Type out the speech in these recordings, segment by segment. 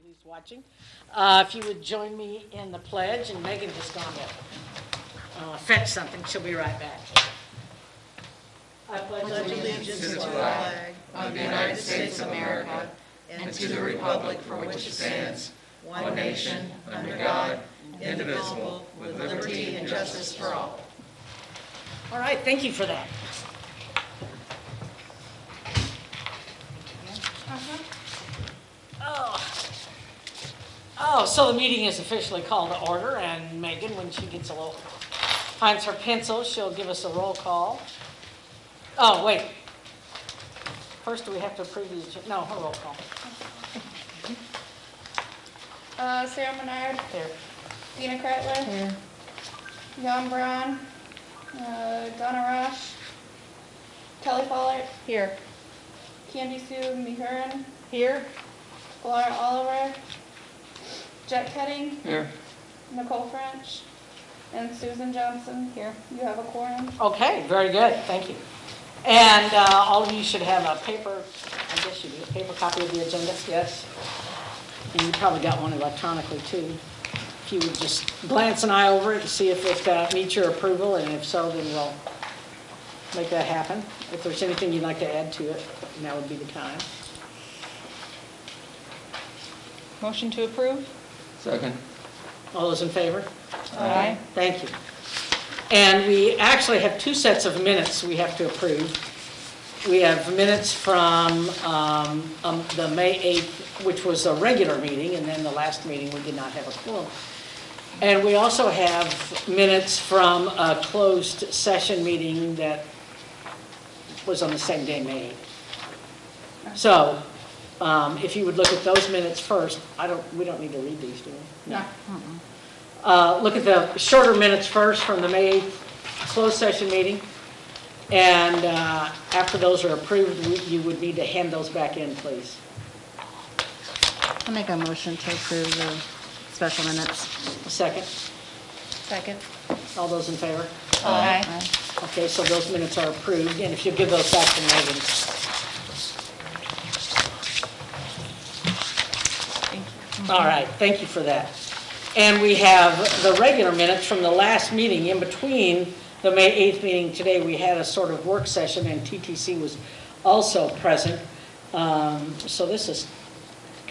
who's watching. If you would join me in the pledge, and Megan just gone to fetch something. She'll be right back. I pledge allegiance to the flag of the United States of America and to the republic for which it stands, one nation, under God, indivisible, with liberty and justice for all. All right, thank you for that. So the meeting is officially called to order, and Megan, when she finds her pencil, she'll give us a roll call. Oh, wait. First, do we have to approve the agenda? No, her roll call. Sarah Menard. Here. Dina Kretler. Here. Jan Braun. Donna Rosh. Kelly Follett. Here. Candy Sue Mehurin. Here. Laura Oliver. Jet Ketting. Here. Nicole French. And Susan Johnson. Here. You have a quorum. Okay, very good. Thank you. And all of you should have a paper, I guess you do, a paper copy of the agenda, yes? And you probably got one electronically too. If you would just glance an eye over it and see if it meets your approval, and if so, then we'll make that happen. If there's anything you'd like to add to it, now would be the time. Motion to approve? Second. All those in favor? Aye. Thank you. And we actually have two sets of minutes we have to approve. We have minutes from the May 8th, which was a regular meeting, and then the last meeting we did not have a quorum. And we also have minutes from a closed session meeting that was on the same day, May 8th. So if you would look at those minutes first, we don't need to read these, do we? No. Look at the shorter minutes first from the May 8th closed session meeting. And after those are approved, you would need to hand those back in, please. I'll make a motion to approve the special minutes. A second. Second. All those in favor? Aye. Okay, so those minutes are approved, and if you'll give those back to Megan. All right, thank you for that. And we have the regular minutes from the last meeting. In between the May 8th meeting today, we had a sort of work session, and TTC was also present. So this is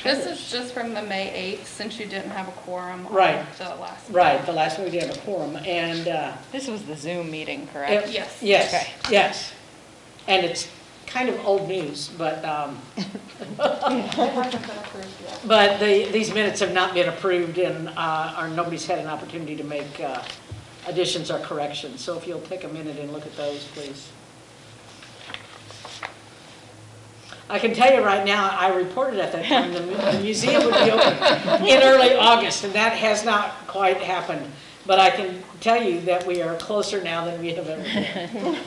This is just from the May 8th, since you didn't have a quorum Right. on the last meeting. right. The last one we did have a quorum, and This was the Zoom meeting, correct? Yes. yes, Okay. yes, and it's kind of old news, but It hasn't been approved yet. but these minutes have not been approved, and nobody's had an opportunity to make additions or corrections. So if you'll take a minute and look at those, please. I can tell you right now, I reported at that time the museum would be open in early August, and that has not quite happened. But I can tell you that we are closer now than we have ever been.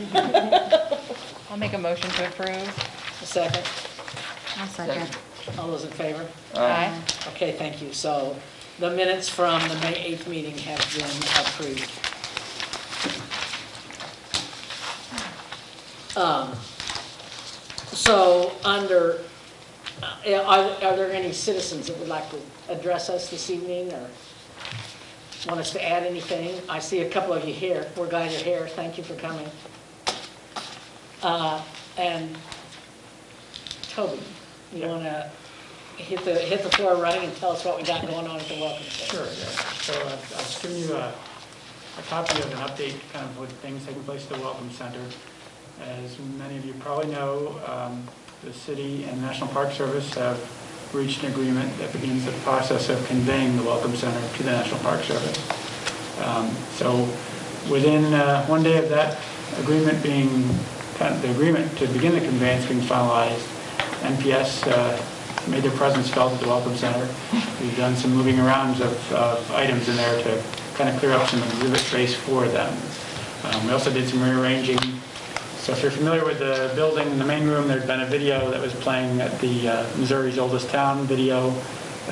I'll make a motion to approve. A second? I'll second. All those in favor? Aye. Okay, thank you. So the minutes from the May 8th meeting have been approved. So under, are there any citizens that would like to address us this evening or want us to add anything? I see a couple of you here. We're glad you're here. Thank you for coming. And Toby, you want to hit the floor running and tell us what we got going on at the Welcome Center? Sure, yeah. So I've given you a copy of an update, kind of with things taking place at the Welcome Center. As many of you probably know, the city and National Park Service have reached an agreement that begins the process of conveying the Welcome Center to the National Park Service. So within 1 day of that agreement the agreement to begin the conveyance being finalized, NPS made their presence felt at the Welcome Center. We've done some moving around of items in there to kind of clear up some exhibit space for them. We also did some rearranging. So if you're familiar with the building in the main room, there'd been a video that was playing at the Missouri's Oldest Town video,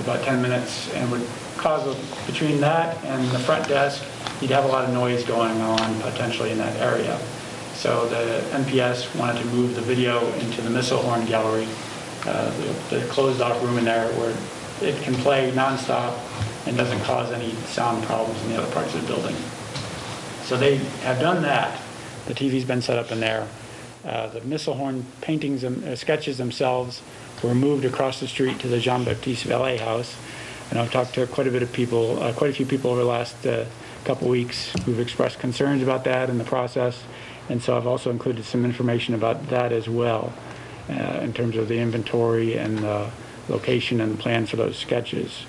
about 10 minutes, and would cause between that and the front desk, you'd have a lot of noise going on potentially in that area. So the NPS wanted to move the video into the missile horn gallery, the closed off room in there where it can play nonstop and doesn't cause any sound problems in the other parts of the building. So they have done that. The TV's been set up in there. The missile horn paintings, sketches themselves were moved across the street to the Jean-Baptiste Valet House. And I've talked to quite a few people over the last couple weeks who've expressed concerns about that and the process. And so I've also included some information about that as well, in terms of the inventory and the location and the plan for those sketches.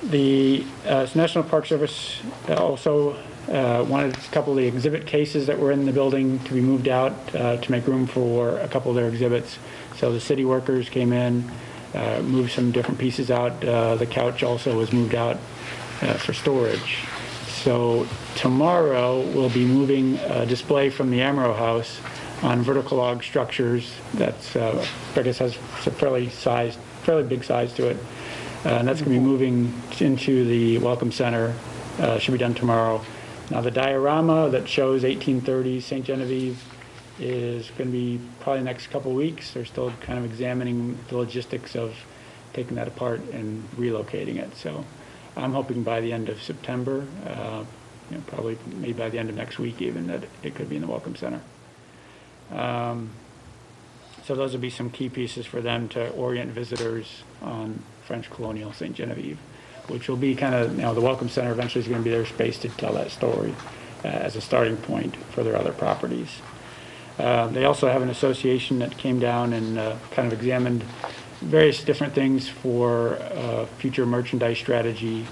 The National Park Service also wanted a couple of the exhibit cases that were in the building to be moved out to make room for a couple of their exhibits. So the city workers came in, moved some different pieces out. The couch also was moved out for storage. So tomorrow we'll be moving a display from the Amaro House on vertical log structures that's, I guess has a fairly big size to it. And that's going to be moving into the Welcome Center. Should be done tomorrow. Now the diorama that shows 1830 St. Genevieve is going to be probably the next couple weeks. They're still kind of examining the logistics of taking that apart and relocating it. So I'm hoping by the end of September, probably maybe by the end of next week even, that it could be in the Welcome Center. So those will be some key pieces for them to orient visitors on French colonial St. Genevieve, which will be kind of, the Welcome Center eventually is going to be their space to tell that story as a starting point for their other properties. They also have an association that came down and kind of examined various different things for future merchandise strategy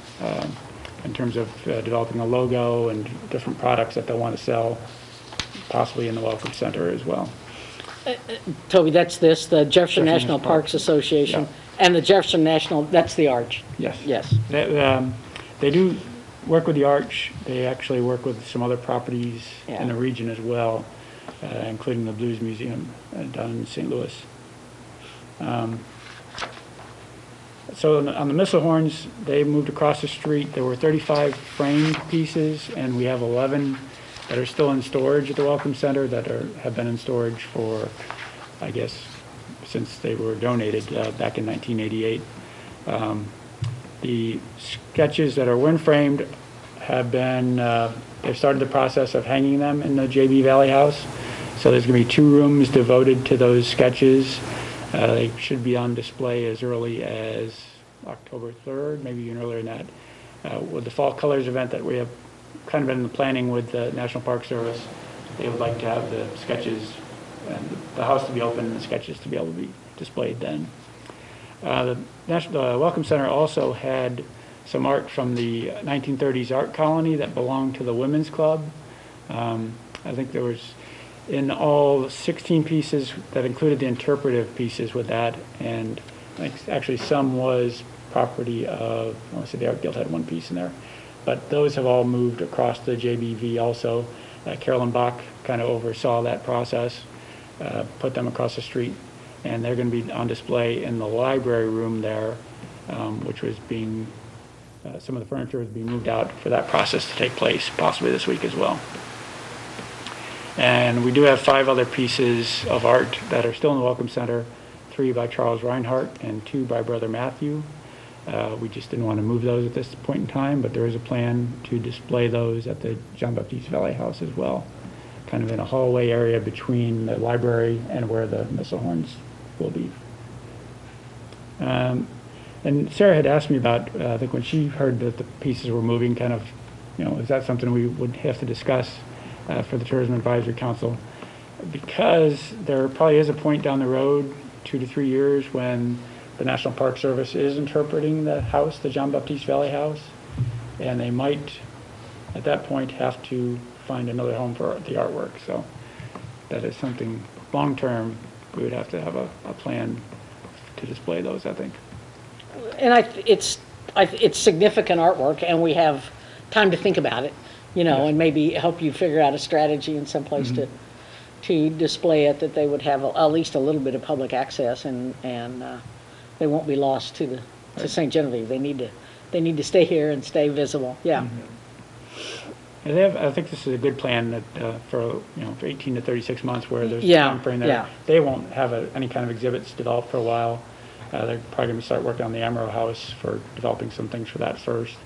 in terms of developing a logo and different products that they'll want to sell, possibly in the Welcome Center as well. Toby, that's the Jefferson National Parks Association, Yeah. and the Jefferson National, that's the Arch. Yes. Yes. They do work with the Arch. They actually work with some other properties Yeah. in the region as well, including the Blues Museum down in St. Louis. So on the missile horns, they moved across the street. There were 35 framed pieces, and we have 11 that are still in storage at the Welcome Center that have been in storage for, I guess, since they were donated back in 1988. The sketches that are wind framed have been, they've started the process of hanging them in the JB Valley House. So there's going to be 2 rooms devoted to those sketches. They should be on display as early as October 3rd, maybe even earlier than that. With the Fall Colors event that we have kind of been in the planning with the National Park Service, they would like to have the sketches and the house to be open and the sketches to be able to be displayed then. The Welcome Center also had some art from the 1930s art colony that belonged to the Women's Club. I think there was in all 16 pieces that included the interpretive pieces with that, and actually some was property of, I want to say the Art Guild had one piece in there, but those have all moved across the JBV also. Carolyn Bach kind of oversaw that process, put them across the street, and they're going to be on display in the library room there, which was being, some of the furniture was being moved out for that process to take place, possibly this week as well. And we do have 5 other pieces of art that are still in the Welcome Center, 3 by Charles Reinhardt and 2 by Brother Matthew. We just didn't want to move those at this point in time, but there is a plan to display those at the Jean-Baptiste Valet House as well, kind of in a hallway area between the library and where the missile horns will be. And Sarah had asked me about, I think when she heard that the pieces were moving, kind of, is that something we would have to discuss for the Tourism Advisory Council? Because there probably is a point down the road, 2 to 3 years, when the National Park Service is interpreting the house, the Jean-Baptiste Valet House, and they might, at that point, have to find another home for the artwork. So that is something long-term. We would have to have a plan to display those, I think. And it's significant artwork, and we have time to think about it, and maybe help you figure out a strategy in some place to display it, that they would have at least a little bit of public access, and they won't be lost to St. Genevieve. They need to stay here and stay visible. Yeah. And I think this is a good plan that, for 18 to 36 months where there's a Yeah, time frame there. yeah. They won't have any kind of exhibits developed for a while. They're probably going to start working on the Emerald House for developing some things for that first.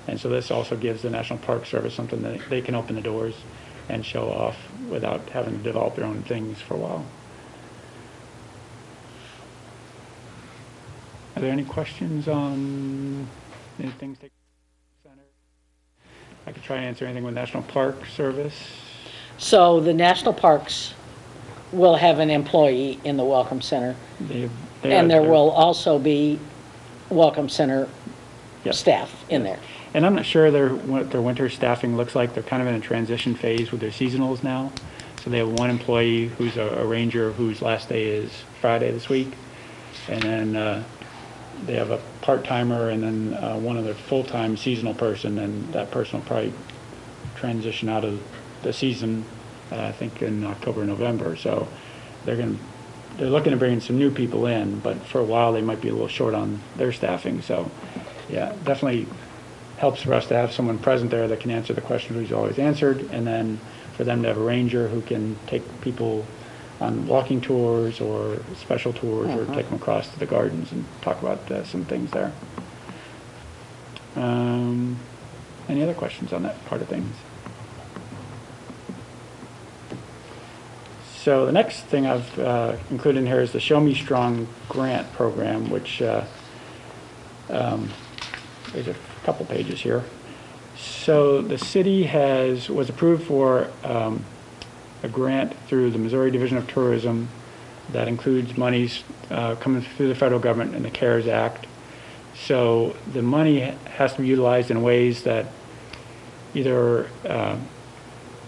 And so this also gives the National Park Service something that they can open the doors and show off without having to develop their own things for a while. Are there any questions on anything? I could try to answer anything with National Park Service. So the national parks will have an employee in the Welcome Center, and there will also be Welcome Center Yep. staff in there. And I'm not sure what their winter staffing looks like. They're kind of in a transition phase with their seasonals now. So they have one employee who's a ranger whose last day is Friday this week. And then they have a part-timer and then one other full-time seasonal person, and that person will probably transition out of the season, I think in October, November. So they're looking to bring in some new people in, but for a while they might be a little short on their staffing. So yeah, definitely helps for us to have someone present there that can answer the questions we've always answered, and then for them to have a ranger who can take people on walking tours or special tours or take them across to the gardens and talk about some things there. Any other questions on that part of things? So the next thing I've included in here is the Show Me Strong grant program, which there's a couple pages here. So the city was approved for a grant through the Missouri Division of Tourism that includes monies coming through the federal government and the CARES Act. So the money has to be utilized in ways that either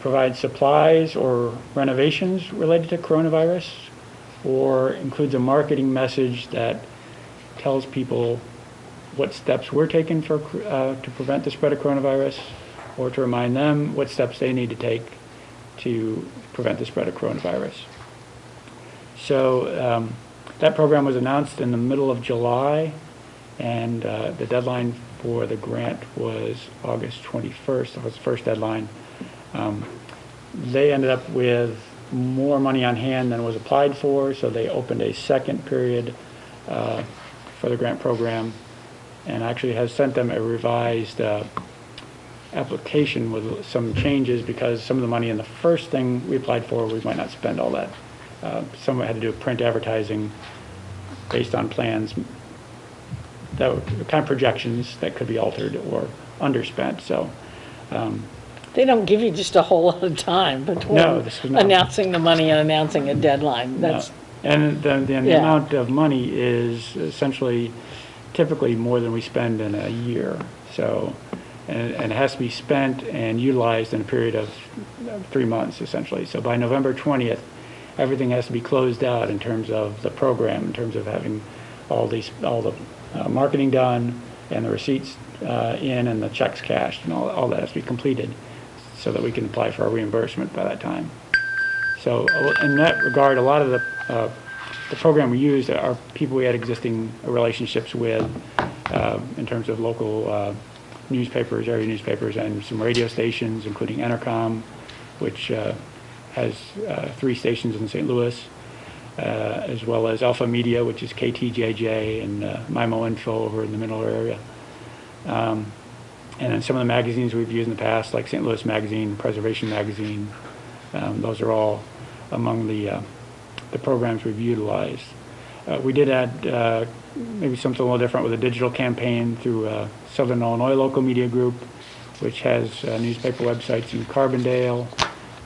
provide supplies or renovations related to coronavirus, or includes a marketing message that tells people what steps we're taking to prevent the spread of coronavirus, or to remind them what steps they need to take to prevent the spread of coronavirus. So that program was announced in the middle of July, and the deadline for the grant was August 21st. That was the first deadline. They ended up with more money on hand than was applied for, so they opened a second period for the grant program, and actually has sent them a revised application with some changes, because some of the money in the first thing we applied for, we might not spend all that. Some had to do with print advertising based on plans that were kind of projections that could be altered or underspent. So They don't give you just a whole lot of time between this was not. announcing the money and announcing a deadline. That's, and the Yeah. amount of money is essentially typically more than we spend in a year. So, and it has to be spent and utilized in a period of 3 months, essentially. So by November 20th, everything has to be closed out in terms of the program, in terms of having all the marketing done and the receipts in and the checks cashed, and all that has to be completed so that we can apply for our reimbursement by that time. So in that regard, a lot of the program we used are people we had existing relationships with in terms of local newspapers, area newspapers, and some radio stations, including Entercom, which has 3 stations in St. Louis, as well as Alpha Media, which is KTJJ, and MIMO Info over in the middle area. And then some of the magazines we've used in the past, like St. Louis Magazine, Preservation Magazine, those are all among the programs we've utilized. We did add maybe something a little different with a digital campaign through Southern Illinois Local Media Group, which has newspaper websites in Carbondale,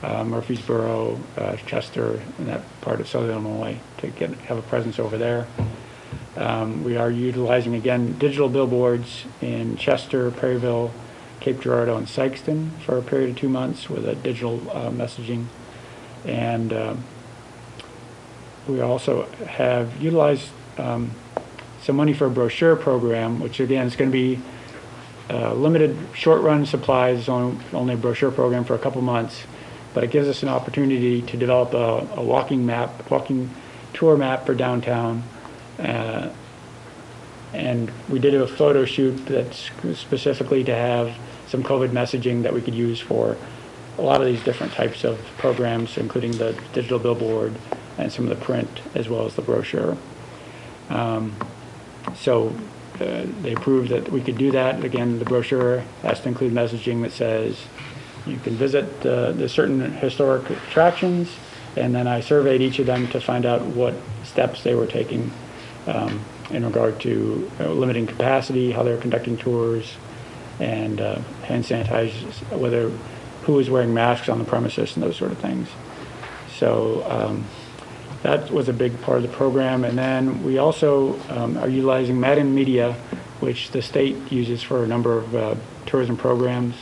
Murfreesboro, Chester, and that part of Southern Illinois to have a presence over there. We are utilizing, again, digital billboards in Chester, Perryville, Cape Girardeau, and Sykeston for a period of 2 months with a digital messaging. And we also have utilized some money for a brochure program, which again is going to be limited short-run supplies, only a brochure program for a couple months, but it gives us an opportunity to develop a walking tour map for downtown. And we did a photo shoot that's specifically to have some COVID messaging that we could use for a lot of these different types of programs, including the digital billboard and some of the print, as well as the brochure. So they approved that we could do that. Again, the brochure has to include messaging that says you can visit the certain historic attractions, and then I surveyed each of them to find out what steps they were taking in regard to limiting capacity, how they're conducting tours, and hand sanitizers, who was wearing masks on the premises and those sort of things. So that was a big part of the program. And then we also are utilizing Madden Media, which the state uses for a number of tourism programs.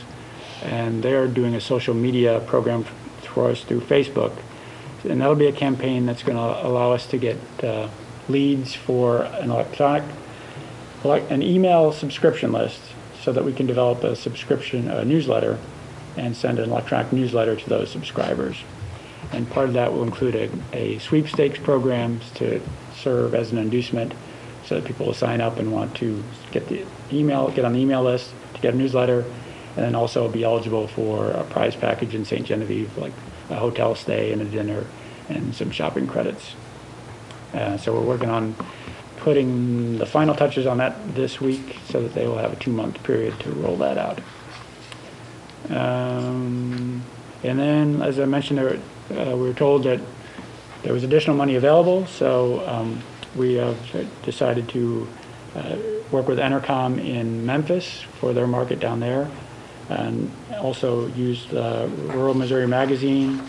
And they're doing a social media program for us through Facebook. And that'll be a campaign that's going to allow us to get leads for an email subscription list, so that we can develop a subscription newsletter and send an electronic newsletter to those subscribers. And part of that will include a sweepstakes programs to serve as an inducement, so that people will sign up and want to get on the email list to get a newsletter, and then also be eligible for a prize package in St. Genevieve, like a hotel stay and a dinner and some shopping credits. So we're working on putting the final touches on that this week, so that they will have a 2-month period to roll that out. And then, as I mentioned, we were told that there was additional money available, so we have decided to work with Entercom in Memphis for their market down there, and also used Rural Missouri Magazine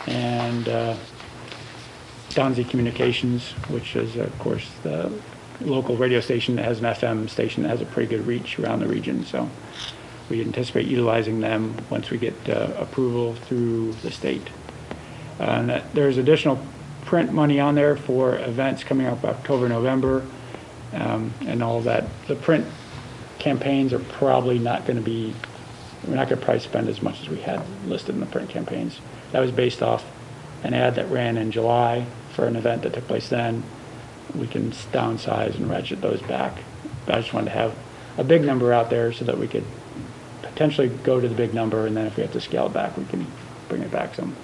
and Donzi Communications, which is, of course, the local radio station that has an FM station that has a pretty good reach around the region. So we anticipate utilizing them once we get approval through the state. And there's additional print money on there for events coming up October, November, and all of that. The print campaigns are probably not going to be, we're not going to probably spend as much as we had listed in the print campaigns. That was based off an ad that ran in July for an event that took place then. We can downsize and ratchet those back. But I just wanted to have a big number out there so that we could potentially go to the big number, and then if we have to scale it back, we can bring it back some.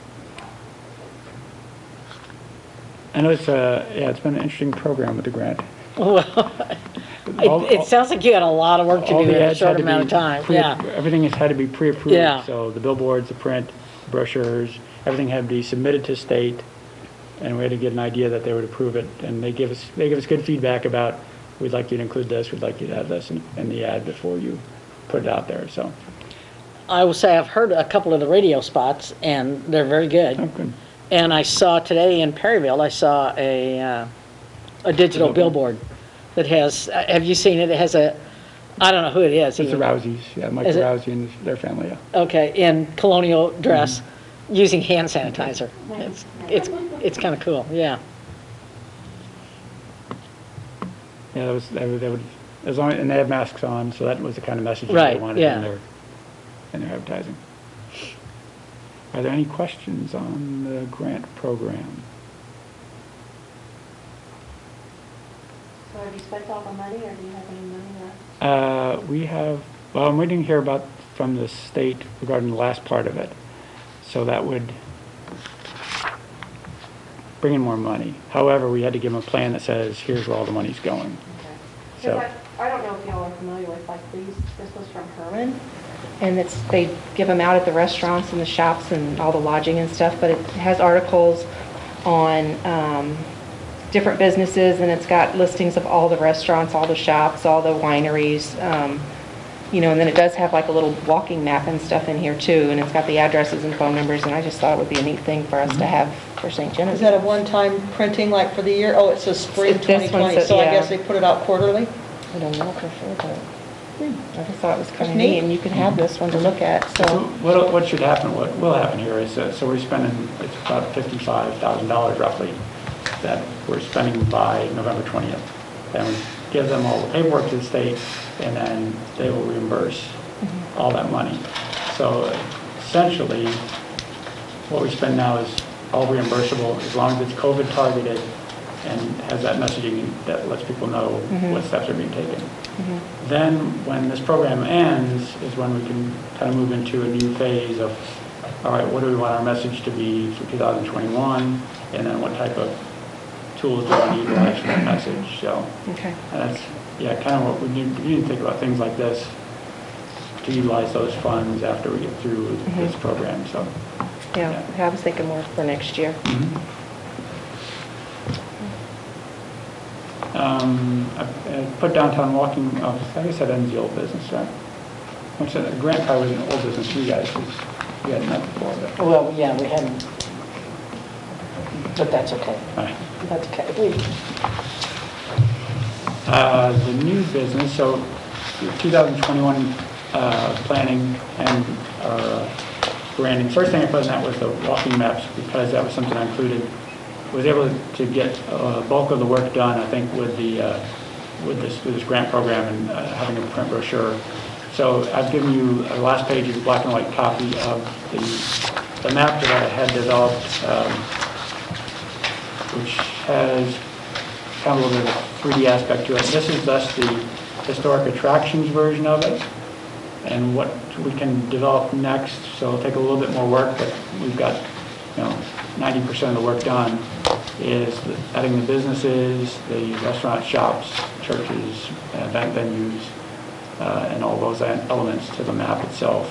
I know it's been an interesting program with the grant. Well, it sounds like you had a lot of work to do in a short amount of time. Yeah. Everything has had to be pre-approved. Yeah. So the billboards, the print, brochures, everything had to be submitted to state, and we had to get an idea that they would approve it. And they give us good feedback about, we'd like you to include this, we'd like you to have this in the ad before you put it out there. So I will say I've heard a couple of the radio spots, and they're very good. oh, good. And I saw today in Perryville, I saw a digital billboard that has, have you seen it? It has I don't know who it is. It's the even. Rouseys, yeah, Mike Rousey and their family, yeah. Okay, in colonial dress, using hand sanitizer. It's kind of cool, yeah. Yeah, they would, as long, and they have masks on, so that was the kind of message Right, they wanted yeah. in their advertising. Are there any questions on the grant program? So have you spent all the money, or do you have any money left? We have, well, I'm waiting to hear about from the state regarding the last part of it. So that would bring in more money. However, we had to give them a plan that says, here's where all the money's going. Okay. So, I don't know if y'all are familiar with like these. This was from Herman, and they give them out at the restaurants and the shops and all the lodging and stuff. But it has articles on different businesses, and it's got listings of all the restaurants, all the shops, all the wineries. And then it does have like a little walking map and stuff in here too, and it's got the addresses and phone numbers, and I just thought it would be a neat thing for us to have for St. Genevieve. Is that a one-time printing like for the year? Oh, it says spring This one 2020, says- so I yeah. guess they put it out quarterly? I don't know for sure, but I just thought it was kind That's of neat. neat, and you can have this one to look at, so. what should happen, what will happen here is, so we're spending, it's about $55,000 roughly that we're spending by November 20th. And we give them all the paperwork to the state, and then they will reimburse all that money. So essentially, what we spend now is all reimbursable as long as it's COVID targeted and has that messaging that lets people know what steps are being taken. Then, when this program ends, is when we can kind of move into a new phase of, all right, what do we want our message to be for 2021? And then what type of tools do we want to utilize for that message? So, Okay. and that's, yeah, kind of what we need to think about things like this to utilize those funds after we get through this program, so. Yeah, I was thinking more for next year. I put downtown walking, I guess that ends the old business, right? Which, Grant probably was an old business for you guys, because you hadn't met before, but. Well, yeah, we hadn't, but that's okay. All right. That's okay. The new business, so 2021 planning and branding. First thing I put in that was the walking maps, because that was something I included. Was able to get a bulk of the work done, I think, with this grant program and having a print brochure. So I've given you the last page of the black and white copy of the map that I had developed, which has kind of a little bit of a 3D aspect to it. This is thus the historic attractions version of it, and what we can develop next. So it'll take a little bit more work, but we've got 90% of the work done. Is adding the businesses, the restaurant, shops, churches, event venues, and all those elements to the map itself,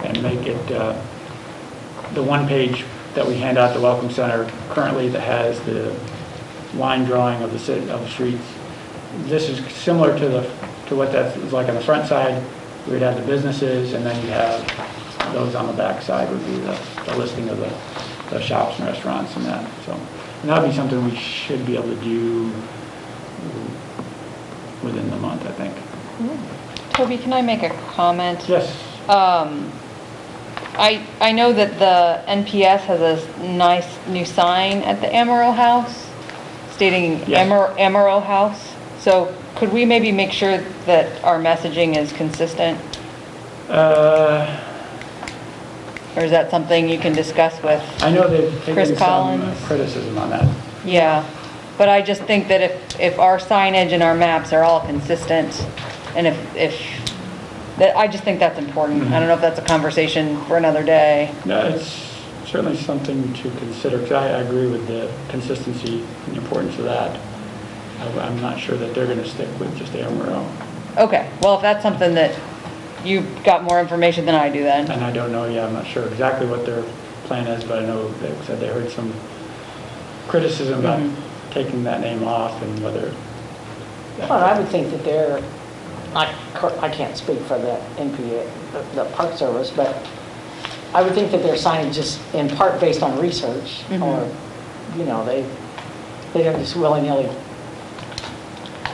and make it the one page that we hand out at the Welcome Center currently that has the line drawing of the streets. This is similar to what that is like on the front side. We'd have the businesses, and then you have those on the back side would be the listing of the shops and restaurants and that. So, and that would be something we should be able to do within the month, I think. Toby, can I make a comment? Yes. I know that the NPS has a nice new sign at the Amaro House stating Yes. Amaro House. So could we maybe make sure that our messaging is consistent? Or is that something you can discuss with? I know they've Chris taken some Collins? criticism on that. Yeah, but I just think that if our signage and our maps are all consistent, and I just think that's important. I don't know if that's a conversation for another day. No, it's certainly something to consider, because I agree with the consistency and the importance of that. I'm not sure that they're going to stick with just Amarillo. Okay, well, if that's something that you've got more information than I do then. And I don't know, I'm not sure exactly what their plan is, but I know they said they heard some criticism about taking that name off and whether. Well, I would think that I can't speak for the NPA, the Park Service, but I would think that their signage is in part based on research, or, they don't just willy-nilly.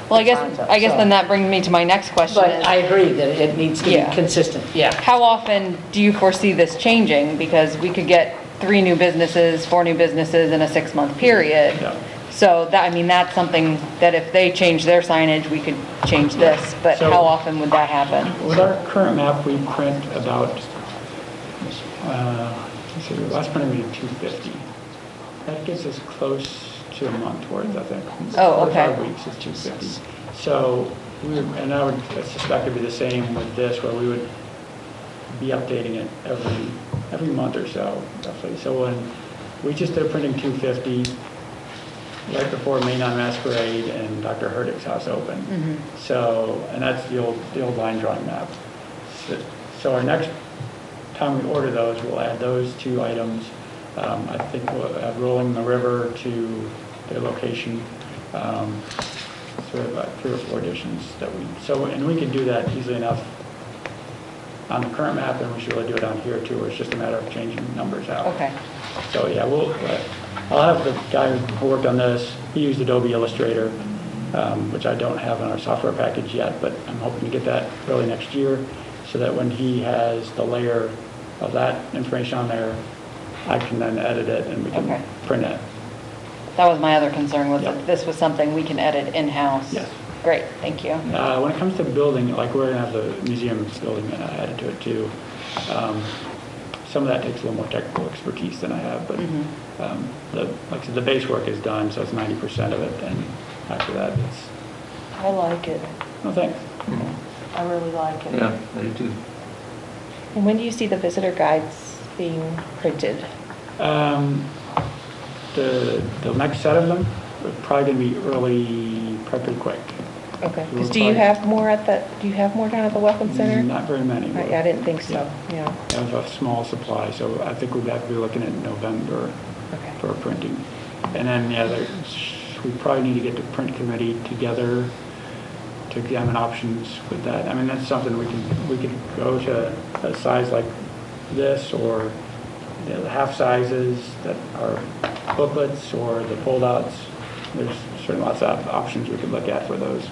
Well, I guess then that brings me to my next question. But I agree that it needs to be consistent, How often do you foresee this changing? Because we could get 3 new businesses, 4 new businesses in a 6-month period. Yeah. So that's something that if they change their signage, we could change this, but So- how often would that happen? With our current map, we print about, let's see, the last printing we did 250. That gets us close to a month worth, I think. Oh, okay. 4 to 5 weeks is 250. So, and I would suspect it'd be the same with this, where we would be updating it every month or so, roughly. So when we just did printing 250, right before Main on Masquerade and Dr. Hurdick's house opened. So, and that's the old line drawing map. So our next time we order those, we'll add those 2 items. I think we'll add Rolling the River to their location. Sort of about 3 or 4 additions and we can do that easily enough on the current map, and we should really do it on here too, where it's just a matter of changing numbers out. Okay. So yeah, I'll have the guy who worked on this, he used Adobe Illustrator, which I don't have in our software package yet, but I'm hoping to get that early next year, so that when he has the layer of that information on there, I can then edit it and we can print it. That was my other concern, was Yep. that this was something we can edit in-house. Yes. Great, thank you. When it comes to building, like we're gonna have the museum building added to it too. Some of that takes a little more technical expertise than I have, but like I said, the base work is done, so it's 90% of it, and after that, it's. I like it. No, thanks. I really like it. Yeah, I do too. And when do you see the visitor guides being printed? The next set of them are probably going to be pretty quick. Okay, We'll because do you probably- have more down at the Welcome Center? Not very many. Right, yeah, I didn't think so, yeah. We have a small supply, so I think we'd have to be looking at November Okay. for printing. And then, we probably need to get the print committee together to examine options with that. I mean, that's something we could go to a size like this, or the half sizes that are booklets, or the fold-outs. There's certainly lots of options we could look at for those.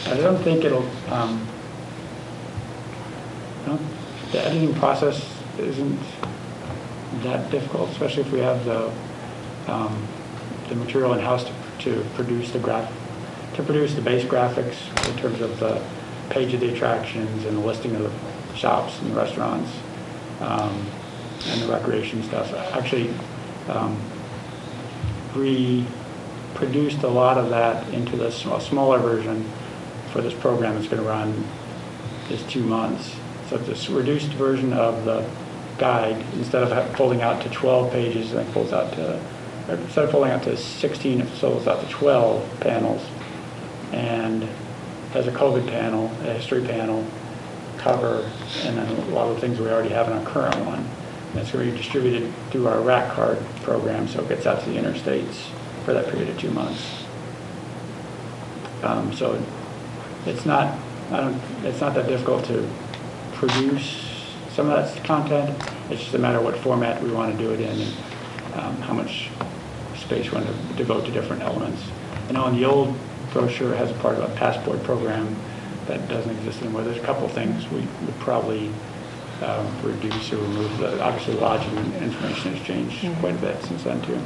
I don't think it'll, the editing process isn't that difficult, especially if we have the material in-house to produce the base graphics in terms of the page of the attractions and the listing of the shops and the restaurants, and the recreation stuff. Actually, we produced a lot of that into this smaller version for this program. It's going to run is 2 months. So this reduced version of the guide, instead of folding out to 12 pages, it folds out to, instead of folding out to 16, it folds out to 12 panels, and has a COVID panel, a history panel, cover, and then a lot of the things we already have in our current one. And it's going to be distributed through our rack card program, so it gets out to the interstates for that period of 2 months. So it's not that difficult to produce some of that content. It's just a matter of what format we want to do it in, and how much space we want to devote to different elements. I know in the old brochure, it has a part of a passport program that doesn't exist anymore. There's a couple of things we would probably reduce or remove. Obviously, lodging information has changed quite a bit since then too.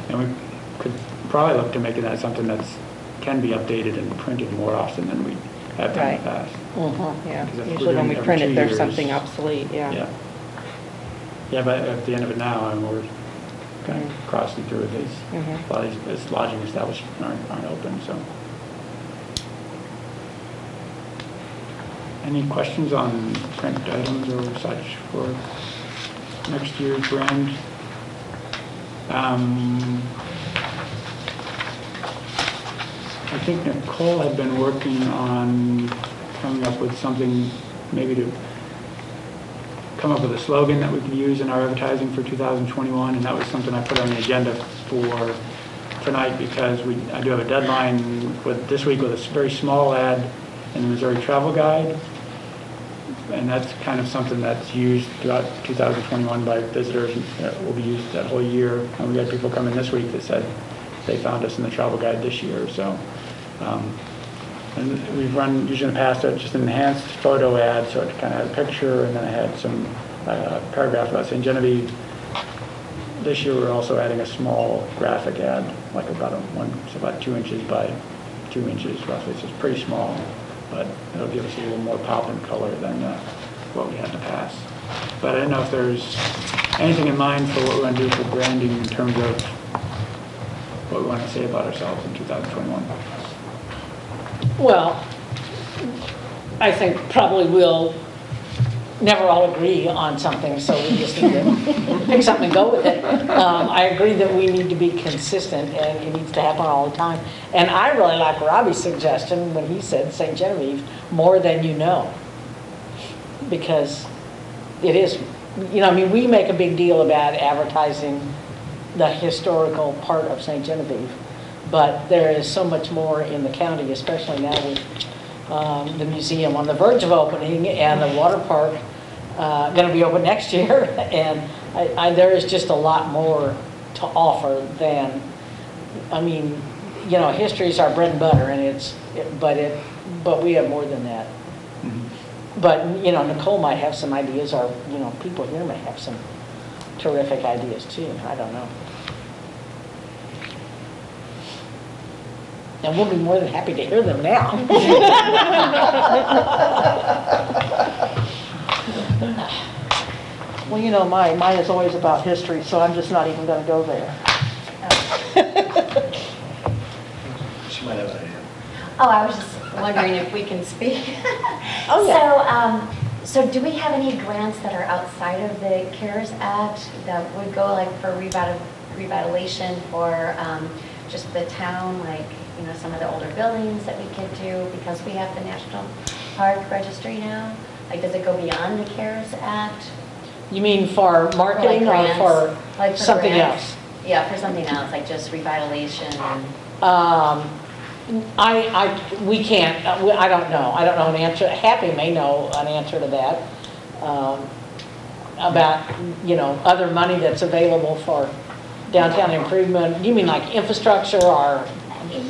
And we could probably look to making that something that can be updated and printed more often than we have done in the past. Yeah, Because if we're usually when doing we every print 2 it, there's years- something obsolete, yeah. Yeah, but at the end of it now, we're kind of crossing through these. A lot of these lodging establishments aren't open, so. Any questions on print items or such for next year's brand? I think Nicole had been working on coming up with something, maybe to come up with a slogan that we could use in our advertising for 2021, and that was something I put on the agenda for tonight, because I do have a deadline this week with a very small ad in the Missouri Travel Guide, and that's kind of something that's used throughout 2021 by visitors, and will be used that whole year. And we had people come in this week that said they found us in the travel guide this year. So, and we've run usually in the past just an enhanced photo ad, so it kind of had a picture, and then I had some paragraph about saying Genevieve. This year we're also adding a small graphic ad, like it's about 2 inches by 2 inches roughly. So it's pretty small, but it'll give us a little more pop and color than what we had in the past. But I don't know if there's anything in mind for what we're going to do for branding in terms of what we want to say about ourselves in 2021. Well, I think probably we'll never all agree on something, so we just need to pick something and go with it. I agree that we need to be consistent, and it needs to happen all the time. And I really like Robbie's suggestion when he said St. Genevieve, more than you know. Because it is, we make a big deal about advertising the historical part of St. Genevieve, but there is so much more in the county, especially now with the museum on the verge of opening and the water park going to be open next year, and there is just a lot more to offer than, history is our bread and butter, and but we have more than that. But Nicole might have some ideas, or people here may have some terrific ideas too. I don't know. And we'll be more than happy to hear them now. Well, mine is always about history, so I'm just not even going to go there. Oh, I was just wondering if we can speak. Oh, yeah. So do we have any grants that are outside of the CARES Act that would go like for revitalization for just the town, like, you know, some of the older buildings that we could do because we have the National Park Registry now? Like, does it go beyond the CARES Act? You mean for marketing or grants, for like for something grants? else? Yeah, for something else, like just revitalization. We can't, I don't know. I don't know an answer. Happy may know an answer to that. About, you know, other money that's available for downtown improvement. You mean like infrastructure or?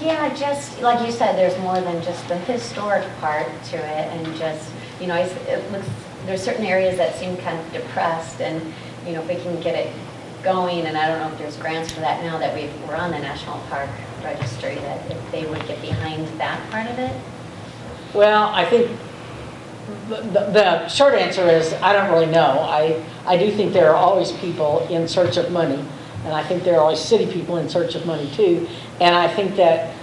Yeah, just like you said, there's more than just the historic part to it, and just, you know, it looks, there's certain areas that seem kind of depressed, and, you know, if we can get it going, and I don't know if there's grants for that now that we're on the National Park Registry, that if they would get behind that part of it. Well, I think the short answer is I don't really know. I do think there are always people in search of money, and I think there are always city people in search of money too. And I think that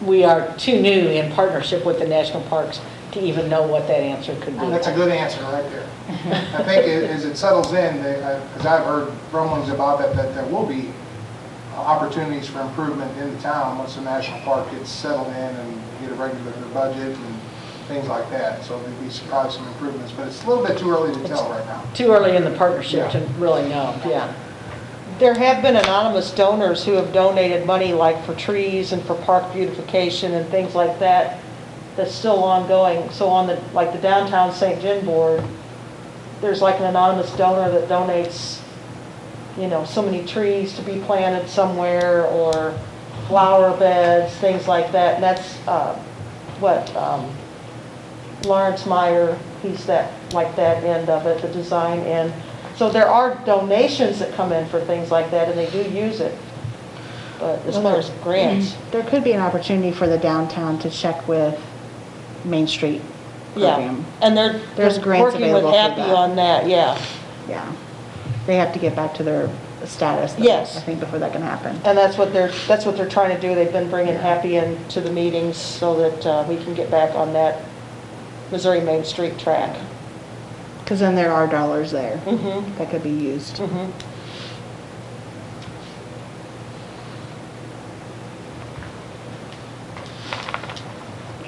we are too new in partnership with the national parks to even know what that answer could be. That's a good answer right there. I think as it settles in, because I've heard rumblings about that there will be opportunities for improvement in the town once the national park gets settled in and get a regular budget and things like that. So there'd be probably some improvements, but it's a little bit too early to tell right now. Too early in the partnership to really know, yeah. There have been anonymous donors who have donated money like for trees and for park beautification and things like that. That's still ongoing. So on the, like the downtown St. John board, there's like an anonymous donor that donates, you know, so many trees to be planted somewhere or flower beds, things like that. And that's Lawrence Meyer, he's that, like that end of it, the design end. So there are donations that come in for things like that, and they do use it. But as far as grants, There could be an opportunity for the downtown to check with Main Street yeah. program. And There's they're grants working with available for Happy that. on that, yeah. Yeah. They have to get back to their status, though, Yes. I think, before that can happen. And that's what they're trying to do. They've been bringing Happy into the meetings so that we can get back on that Missouri Main Street track. Because then there are dollars there Mm-hmm. that could be used. Mm-hmm.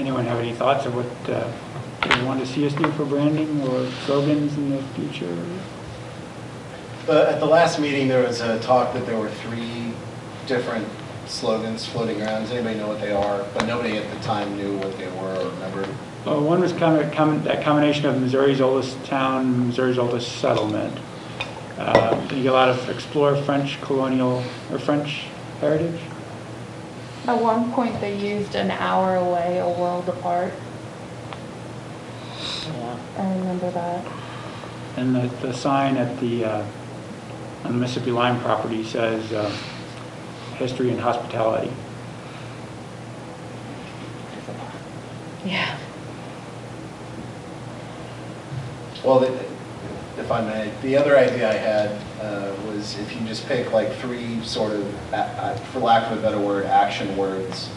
Anyone have any thoughts of what they want to see us do for branding or slogans in the future? At the last meeting, there was a talk that there were 3 different slogans floating around. Does anybody know what they are? But nobody at the time knew what they were or remembered. One was that combination of Missouri's oldest town, Missouri's oldest settlement. You get a lot of explore French colonial or French heritage. At one point, they used an hour away, a world apart. Yeah. I remember that. And the sign at on the Mississippi Lime property says history and hospitality. Yeah. Well, if I may, the other idea I had was if you just pick like 3 sort of, for lack of a better word, action words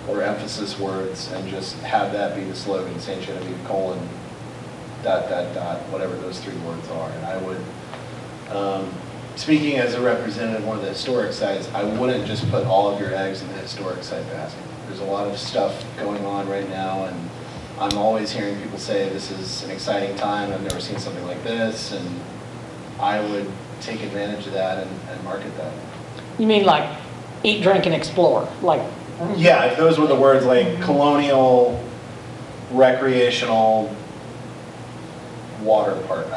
or emphasis words, and just have that be the slogan, St. Genevieve : ... whatever those 3 words are. And I would, speaking as a representative of one of the historic sites, I wouldn't just put all of your eggs in the historic site basket. There's a lot of stuff going on right now, and I'm always hearing people say this is an exciting time, I've never seen something like this, and I would take advantage of that and market that. You mean like eat, drink, and explore, like? Yeah, if those were the words, like colonial, recreational, water park.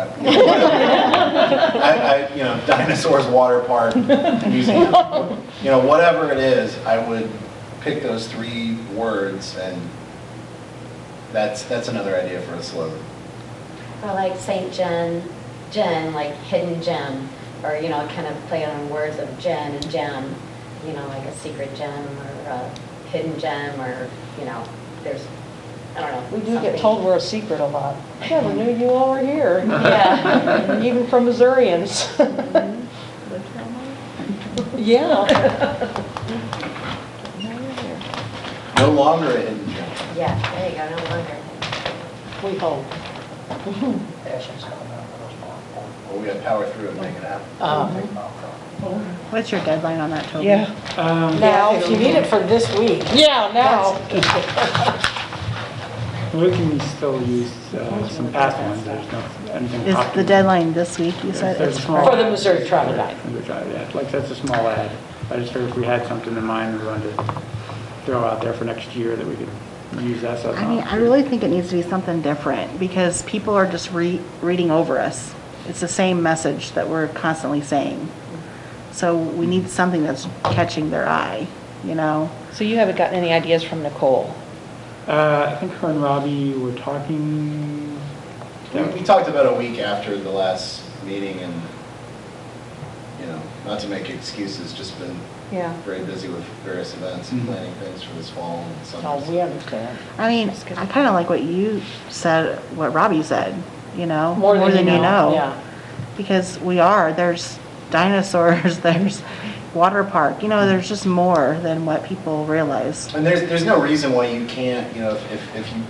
Dinosaurs water park, museum. Whatever it is, I would pick those 3 words, and that's another idea for a slogan. Or like St. John, like hidden gem, or, kind of play on words of gen and gem, like a secret gem or a hidden gem, or, there's, I don't know. We do something. get told we're a secret a lot. I never knew you all were here. Yeah. Even from Missourians. Yeah. No longer a hidden gem. Yeah, there you go, no longer. We hope. Well, we got to power through and make it happen. What's your deadline on that, Toby? Yeah, Now, if you need it for this week. yeah, now. We can still use some past ones, there's no, anything. Is popped the in. deadline this week, you said? There's It's a small For the ad. Missouri Travel Guide. Yeah, like that's a small ad. I just figured if we had something in mind we wanted to throw out there for next year that we could use that. So it's I mean, not- I really think it needs to be something different because people are just reading over us. It's the same message that we're constantly saying. So we need something that's catching their eye, you know? So you haven't gotten any ideas from Nicole? I think her and Robbie were talking. We talked about a week after the last meeting and, you know, not to make excuses, just been Yeah. very busy with various events and planning things for this fall and Oh, summer. we understand. I mean, I kind of like what you said, what Robbie said, you know? More than you know, yeah. Because there's dinosaurs, there's water park, you know, there's just more than what people realize. And there's no reason why you can't, you know, if you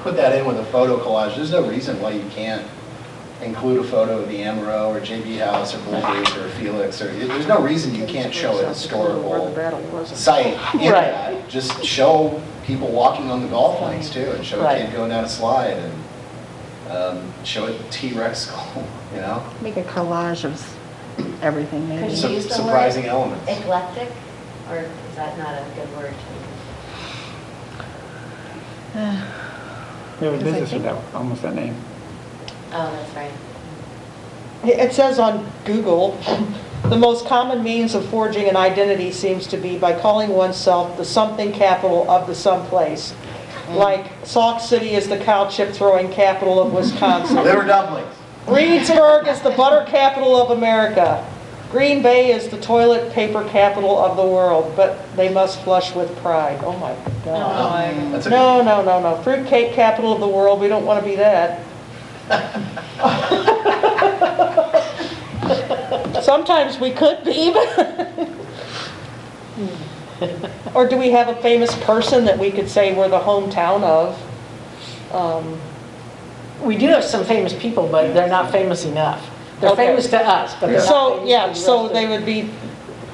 put that in with a photo collage, there's no reason why you can't include a photo of the Amaro or JB House or Bull Creek or Felix, or there's no reason you can't show a historical site in Right. that. Just show people walking on the golf links too, and show a Right. kid going down a slide, and show a T-Rex skull, you know? Make a collage of everything, maybe. Could you use the word Surprising elements. eclectic, or is that not a good word to use? We have a business with that, almost that name. Oh, that's right. It says on Google, the most common means of forging an identity seems to be by calling oneself the something capital of the someplace. Like Sauk City is the cow chip throwing capital of Wisconsin. Liver dumplings. Reedsburg is the butter capital of America. Green Bay is the toilet paper capital of the world, but they must flush with pride. Oh my God. That's a No, no, no, no. Fruitcake capital of the world, we don't want to be that. Sometimes we could be, but... Or do we have a famous person that we could say we're the hometown of? We do have some famous people, but they're not famous enough. They're Okay. famous to us, but they're not So, famous yeah, to the so rest they of- would be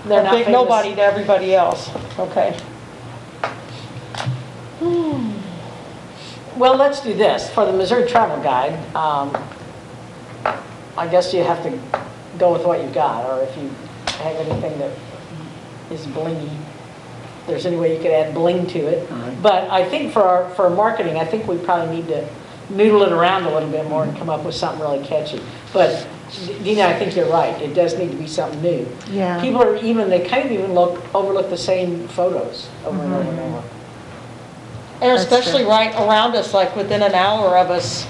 They're a not big famous. nobody to everybody else. Okay. Well, let's do this. For the Missouri Travel Guide, I guess you have to go with what you've got, or if you have anything that is blingy, if there's any way you could add bling to it. right. But I think for marketing, I think we probably need to noodle it around a little bit more and come up with something really catchy. But Dina, I think you're right. It does need to be something new. Yeah. People are they kind of even overlook the same photos over and over and over. And That's especially true. right around us, like within an hour of us,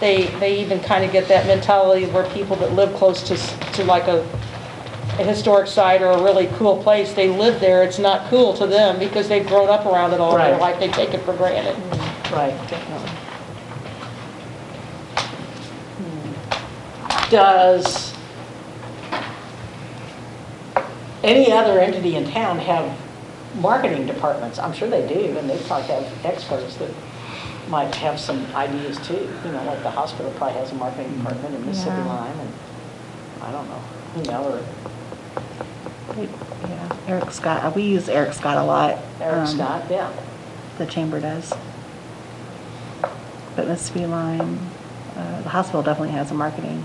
they even kind of get that mentality where people that live close to like a historic site or a really cool place, they live there, it's not cool to them because they've grown up around it all their Right. life, they take it for granted. Right, definitely. Does any other entity in town have marketing departments? I'm sure they do, and they probably have experts that might have some ideas too. You know, like the hospital probably has a marketing department in Mississippi Yeah. Lime, and I don't know, or Yeah, Eric Scott, we use Eric Scott a lot. Eric Scott, yeah. The chamber does. But Mississippi Lime, the hospital definitely has a marketing.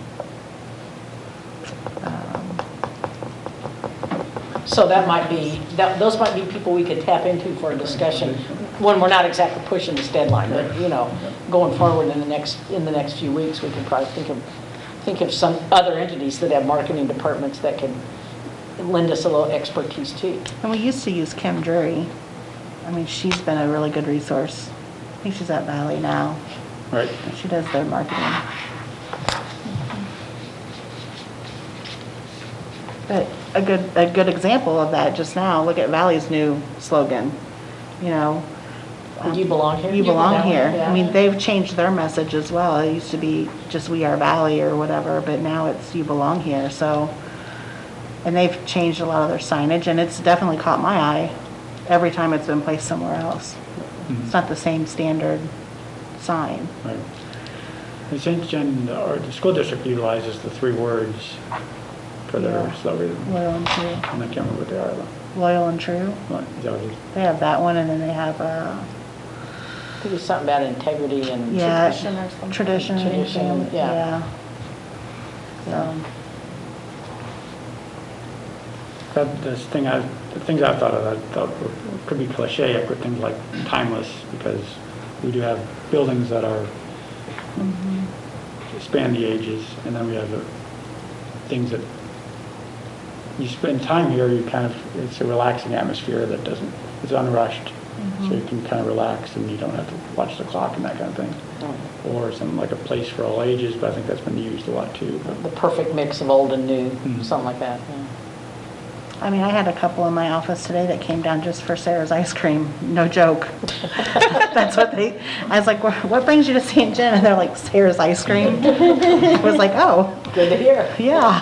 So that might be, those might be people we could tap into for a discussion when we're not exactly pushing this deadline, but, you know, going forward in the next few weeks, we could probably think of some other entities that have marketing departments that could lend us a little expertise too. And we used to use Kim Drury. I mean, she's been a really good resource. I think she's at Valley now. Right. She does their marketing. But a good example of that just now, look at Valley's new slogan, you know. You belong here? You belong That one, here. yeah. I mean, they've changed their message as well. It used to be just we are Valley or whatever, but now it's you belong here. So, and they've changed a lot of their signage and it's definitely caught my eye. every time it's been placed somewhere else. Mhm. It's not the same standard sign. Right. In St. John, or the school district utilizes the 3 words for their Yeah. slogan, Loyal and true. and I can't remember what they are though. Loyal and true. What, is that what it is? They have that one, and then they have, I think it's something about integrity and yeah, tradition or something. tradition and Tradition, family, yeah. So, The things I've thought of, I thought could be cliche, I put things like timeless, because we do have buildings that are, span the ages, and then we have the things that, you spend time here, you kind of, it's a relaxing atmosphere that doesn't, it's unrushed, so you can kind of relax and you don't have to watch the clock and that kind of thing. Or something like a place for all ages, but I think that's been used a lot too. But The perfect mix of old and new, Mhm. something like that, yeah. I mean, I had a couple in my office today that came down just for Sarah's ice cream, no joke. That's what I was like, what brings you to St. John? And they're like, Sarah's ice cream. I was like, oh, Good to hear. yeah.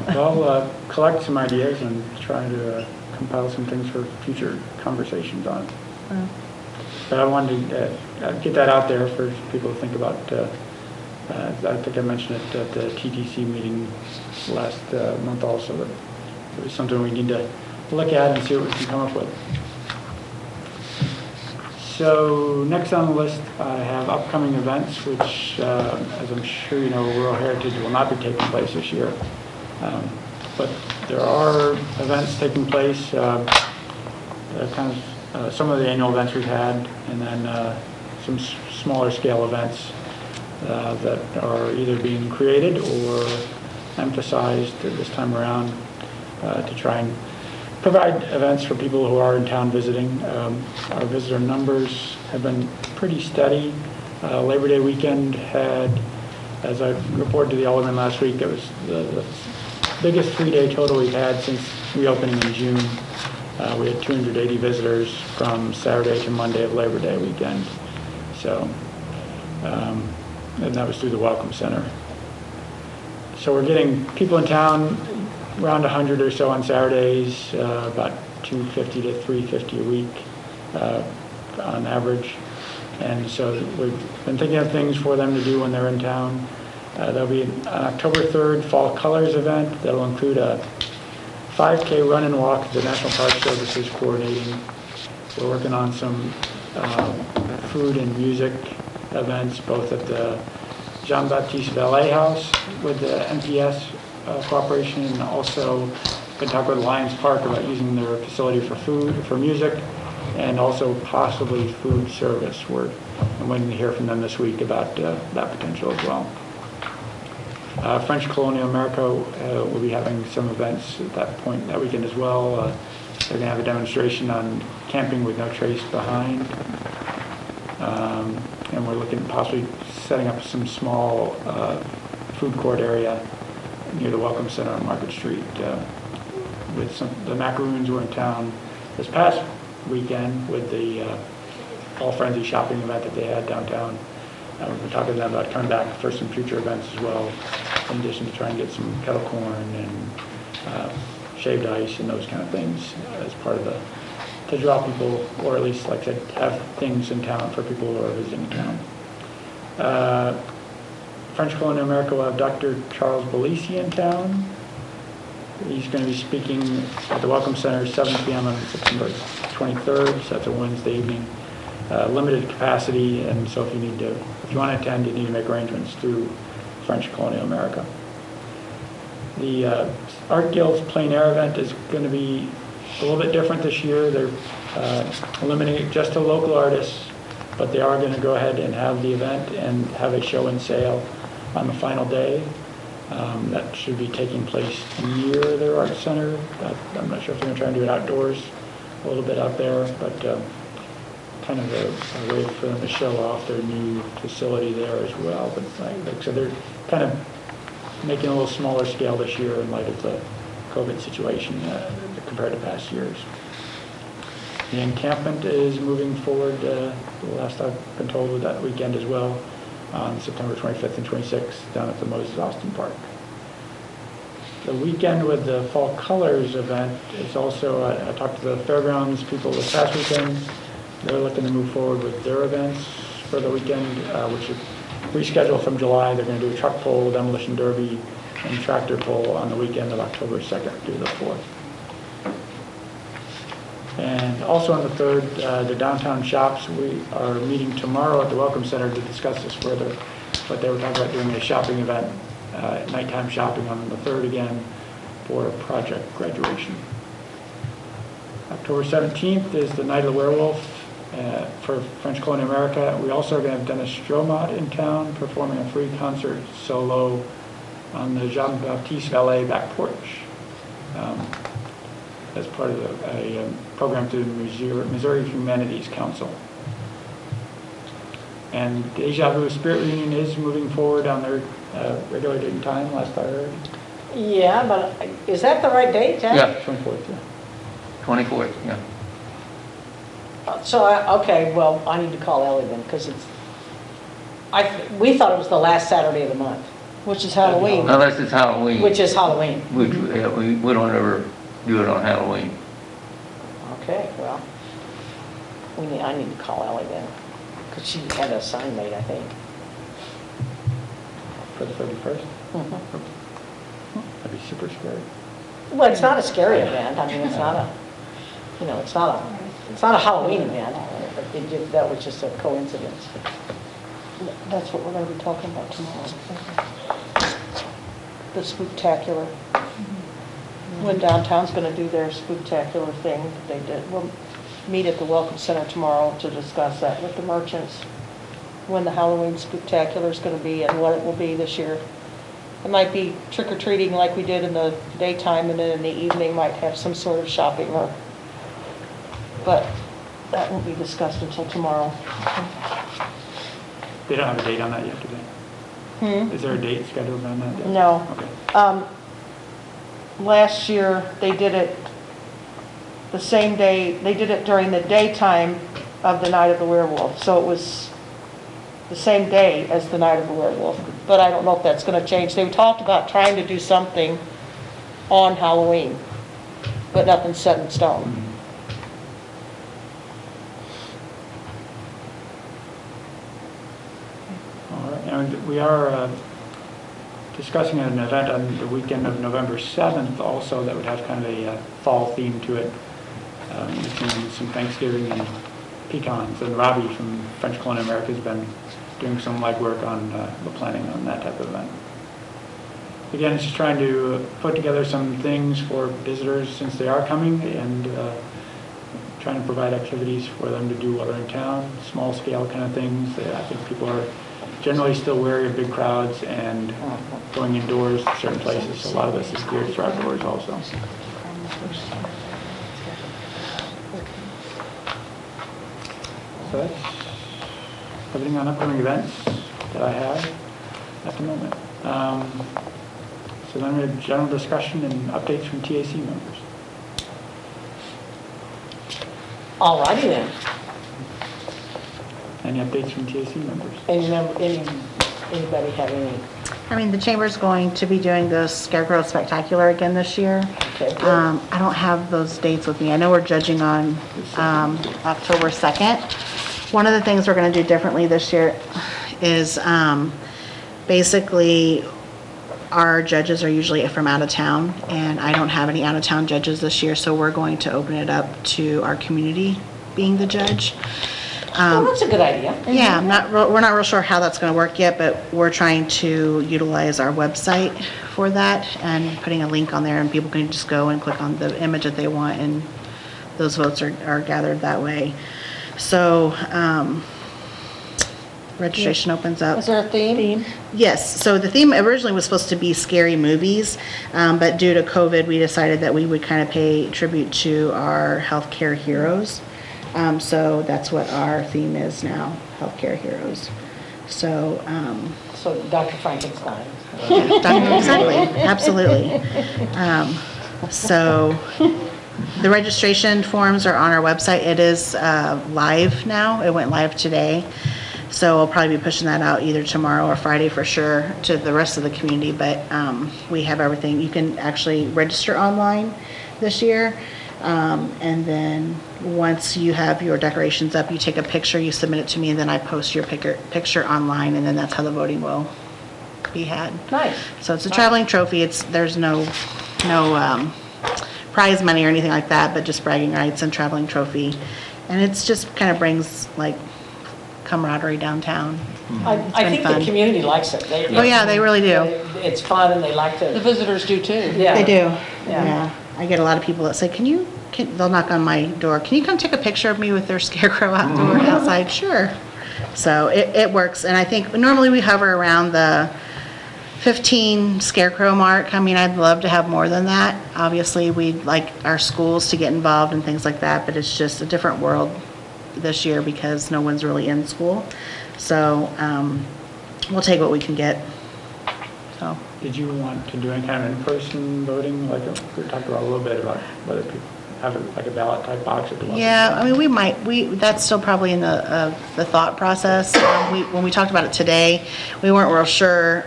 I'll collect some ideas and try to compile some things for future conversations on it. But I wanted to get that out there for people to think about. I think I mentioned it at the TTC meeting last month also, that it was something we need to look at and see what we can come up with. So next on the list, I have upcoming events, which, as I'm sure you know, Rural Heritage will not be taking place this year. But there are events taking place, some of the annual events we've had, and then some smaller scale events that are either being created or emphasized this time around to try and provide events for people who are in town visiting. Our visitor numbers have been pretty steady. Labor Day weekend had, as I reported to the Alderman last week, it was the biggest 3-day total we've had since reopening in June. We had 280 visitors from Saturday to Monday of Labor Day weekend. So, and that was through the Welcome Center. So we're getting people in town around 100 or so on Saturdays, about 250 to 350 a week on average. And so we've been thinking of things for them to do when they're in town. There'll be an October 3rd Fall Colors event that'll include a 5K run and walk the National Park Service is coordinating. We're working on some food and music events, both at the Jean-Baptiste Ballet House with the NPS cooperation, and also been talking with Lions Park about using their facility for food, for music, and also possibly food service. I'm waiting to hear from them this week about that potential as well. French Colonial America will be having some events at that weekend as well. They're going to have a demonstration on camping with no trace behind. And we're looking at possibly setting up some small food court area near the Welcome Center on Market Street. The macaroons were in town this past weekend with the All Frenzy shopping event that they had downtown. We've been talking to them about coming back for some future events as well, in addition to trying to get some kettle corn and shaved ice and those kind of things as part of to draw people, or at least, like I said, have things in town for people who are visiting town. French Colonial America will have Dr. Charles Belisi in town. He's going to be speaking at the Welcome Center 7 p.m. on September 23rd, so that's a Wednesday evening. Limited capacity, and so if you want to attend, you need to make arrangements through French Colonial America. The Art Guild's plein air event is going to be a little bit different this year. They're limiting it just to local artists, but they are going to go ahead and have the event and have a show and sale on the final day. That should be taking place near their art center. I'm not sure if they're going to try and do it outdoors, a little bit out there, but kind of a way for them to show off their new facility there as well. But so they're kind of making a little smaller scale this year in light of the COVID situation compared to past years. The encampment is moving forward, the last I've been told, with that weekend as well, on September 25th and 26th down at the Moses Austin Park. The weekend with the Fall Colors event is also, I talked to the fairgrounds people this past weekend. They're looking to move forward with their events for the weekend, which is rescheduled from July. They're going to do a truck pull, demolition derby, and tractor pull on the weekend of October 2nd through the 4th. And also on the 3rd, the downtown shops, we are meeting tomorrow at the Welcome Center to discuss this further. But they were talking about doing a shopping event, nighttime shopping on the 3rd again for project graduation. October 17th is the Night of the Werewolf for French Colonial America. We also are going to have Dennis Stromat in town performing a free concert solo on the Jean-Baptiste Ballet back porch. As part of a program through the Missouri Humanities Council. And Deja Vu Spirit Reunion is moving forward on their regular date and time, last I heard. Yeah, but is that the right date, Jen? Yeah, 24th, yeah. 24th, yeah. So, okay, well, I need to call Ellie then, because we thought it was the last Saturday of the month, which is Halloween, Unless it's Halloween. which is Halloween. Which, yeah, we don't ever do it on Halloween. Okay, well, I need to call Ellie then, because she had a sign made, I think. For the 31st? That'd be super scary. Well, it's not a scary event, I mean, it's not a, it's not a Halloween event. That was just a coincidence. That's what we're going to be talking about tomorrow. The spooktacular. When downtown's going to do their spooktacular thing, they did. We'll meet at the Welcome Center tomorrow to discuss that with the merchants, when the Halloween spooktacular is going to be and what it will be this year. It might be trick-or-treating like we did in the daytime, and then in the evening might have some sort of shopping, but that won't be discussed until tomorrow. They don't have a date on that yet, do they? Is there a date scheduled on that yet? No. Okay. Last year, they did it the same day, they did it during the daytime of the Night of the Werewolf. So it was the same day as the Night of the Werewolf. But I don't know if that's going to change. They talked about trying to do something on Halloween, but nothing's set in stone. All right, and we are discussing an event on the weekend of November 7th also that would have kind of a fall theme to it, between some Thanksgiving and pecans. And Robbie from French Colonial America has been doing some legwork on the planning on that type of event. Again, it's just trying to put together some things for visitors since they are coming, and trying to provide activities for them to do while they're in town, small scale kind of things. I think people are generally still wary of big crowds and going indoors to certain places. So a lot of this is geared for outdoors also. So that's everything on upcoming events that I have at the moment. So then we have general discussion and updates from TAC members. All righty then. Any updates from TAC members? Anybody have any? I mean, the chamber's going to be doing the Scarecrow Spectacular again this year. Okay, good. I don't have those dates with me. I know we're judging on October 2nd. One of the things we're going to do differently this year is basically our judges are usually from out of town, and I don't have any out-of-town judges this year, so we're going to open it up to our community being the judge. Well, that's a good idea. Yeah, we're not real sure how that's going to work yet, but we're trying to utilize our website for that and putting a link on there, and people can just go and click on the image that they want, and those votes are gathered that way. So registration opens up. Is there a theme? Yes, so the theme originally was supposed to be scary movies, but due to COVID, we decided that we would kind of pay tribute to our healthcare heroes. So that's what our theme is now, healthcare heroes. So, So Dr. Frankenstein. exactly, absolutely. So the registration forms are on our website. It is live now. It went live today. So I'll probably be pushing that out either tomorrow or Friday for sure to the rest of the community, but we have everything. You can actually register online this year. And then once you have your decorations up, you take a picture, you submit it to me, and then I post your picture online, and then that's how the voting will be had. Nice. So it's a traveling trophy. There's no prize money or anything like that, but just bragging rights and traveling trophy. And it's just kind of brings like camaraderie downtown. I been think fun. the community likes it. Oh yeah, they really do. It's fun and they like The to, visitors do too. yeah. They do. Yeah. Yeah. I get a lot of people that say, they'll knock on my door, can you come take a picture of me with their scarecrow outdoor outside? Sure. So it works. And I think normally we hover around the 15 scarecrow mark. I mean, I'd love to have more than that. Obviously, we'd like our schools to get involved and things like that, but it's just a different world this year because no one's really in school. So we'll take what we can get. So. Did you want to do any kind of in-person voting? Like we talked about a little bit about whether people have like a ballot type box at the Welcome Yeah, Center. I mean, we might, that's still probably in the thought process. When we talked about it today, we weren't real sure,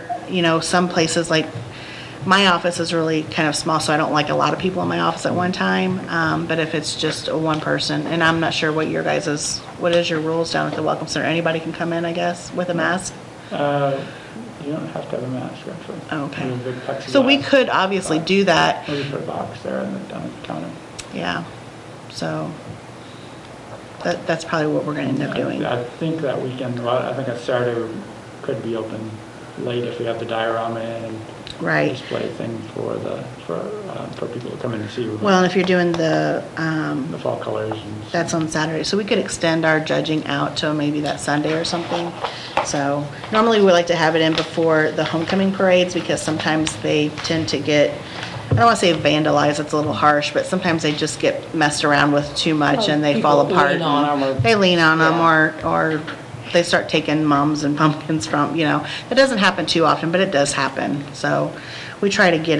some places like, my office is really kind of small, so I don't like a lot of people in my office at one time. But if it's just a one person, and I'm not sure what what is your rules down at the Welcome Center? Anybody can come in, I guess, with a mask? You don't have to have a mask, actually. Oh, okay. You have a big plexiglass. So we could obviously do that. Maybe put a box there down at the counter. Yeah, so that's probably what we're going to end up doing. I think that weekend, I think that Saturday could be open late if we have the diorama in and Right. display thing for people to come in and see. Well, and if you're doing the fall colors. And that's on Saturday, so we could extend our judging out to maybe that Sunday or something. So normally we like to have it in before the homecoming parades because sometimes they tend to get, I don't want to say vandalized, it's a little harsh, but sometimes they just get messed around with too much and they fall People apart. lean on 'em or- They lean on them Yeah. or they start taking mums and pumpkins from, It doesn't happen too often, but it does happen. So we try to get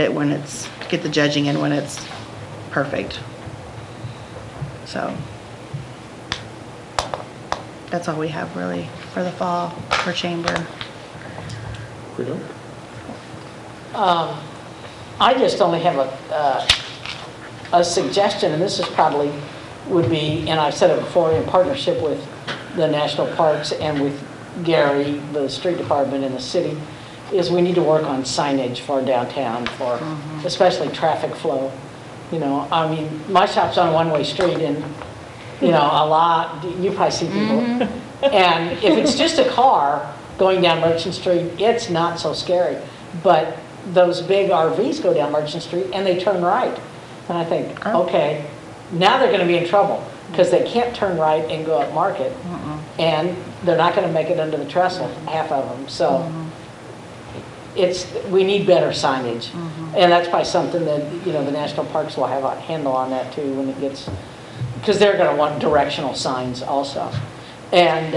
the judging in when it's perfect. So that's all we have really for the fall for chamber. Good. I just only have a suggestion, and this is probably would be, and I've said it before, in partnership with the national parks and with Gary, the street department in the city, is we need to work on signage for downtown for especially traffic flow. I mean, my shop's on a one-way street and, a lot, you probably see people. And if it's just a car going down Merchant Street, it's not so scary. But those big RVs go down Merchant Street and they turn right. And I think, okay, now they're going to be in trouble because they can't turn right and go up Market. And they're not going to make it under the trestle, half of them. So we need better signage. And that's probably something that, the national parks will have a handle on that too when it gets, because they're going to want directional signs also. And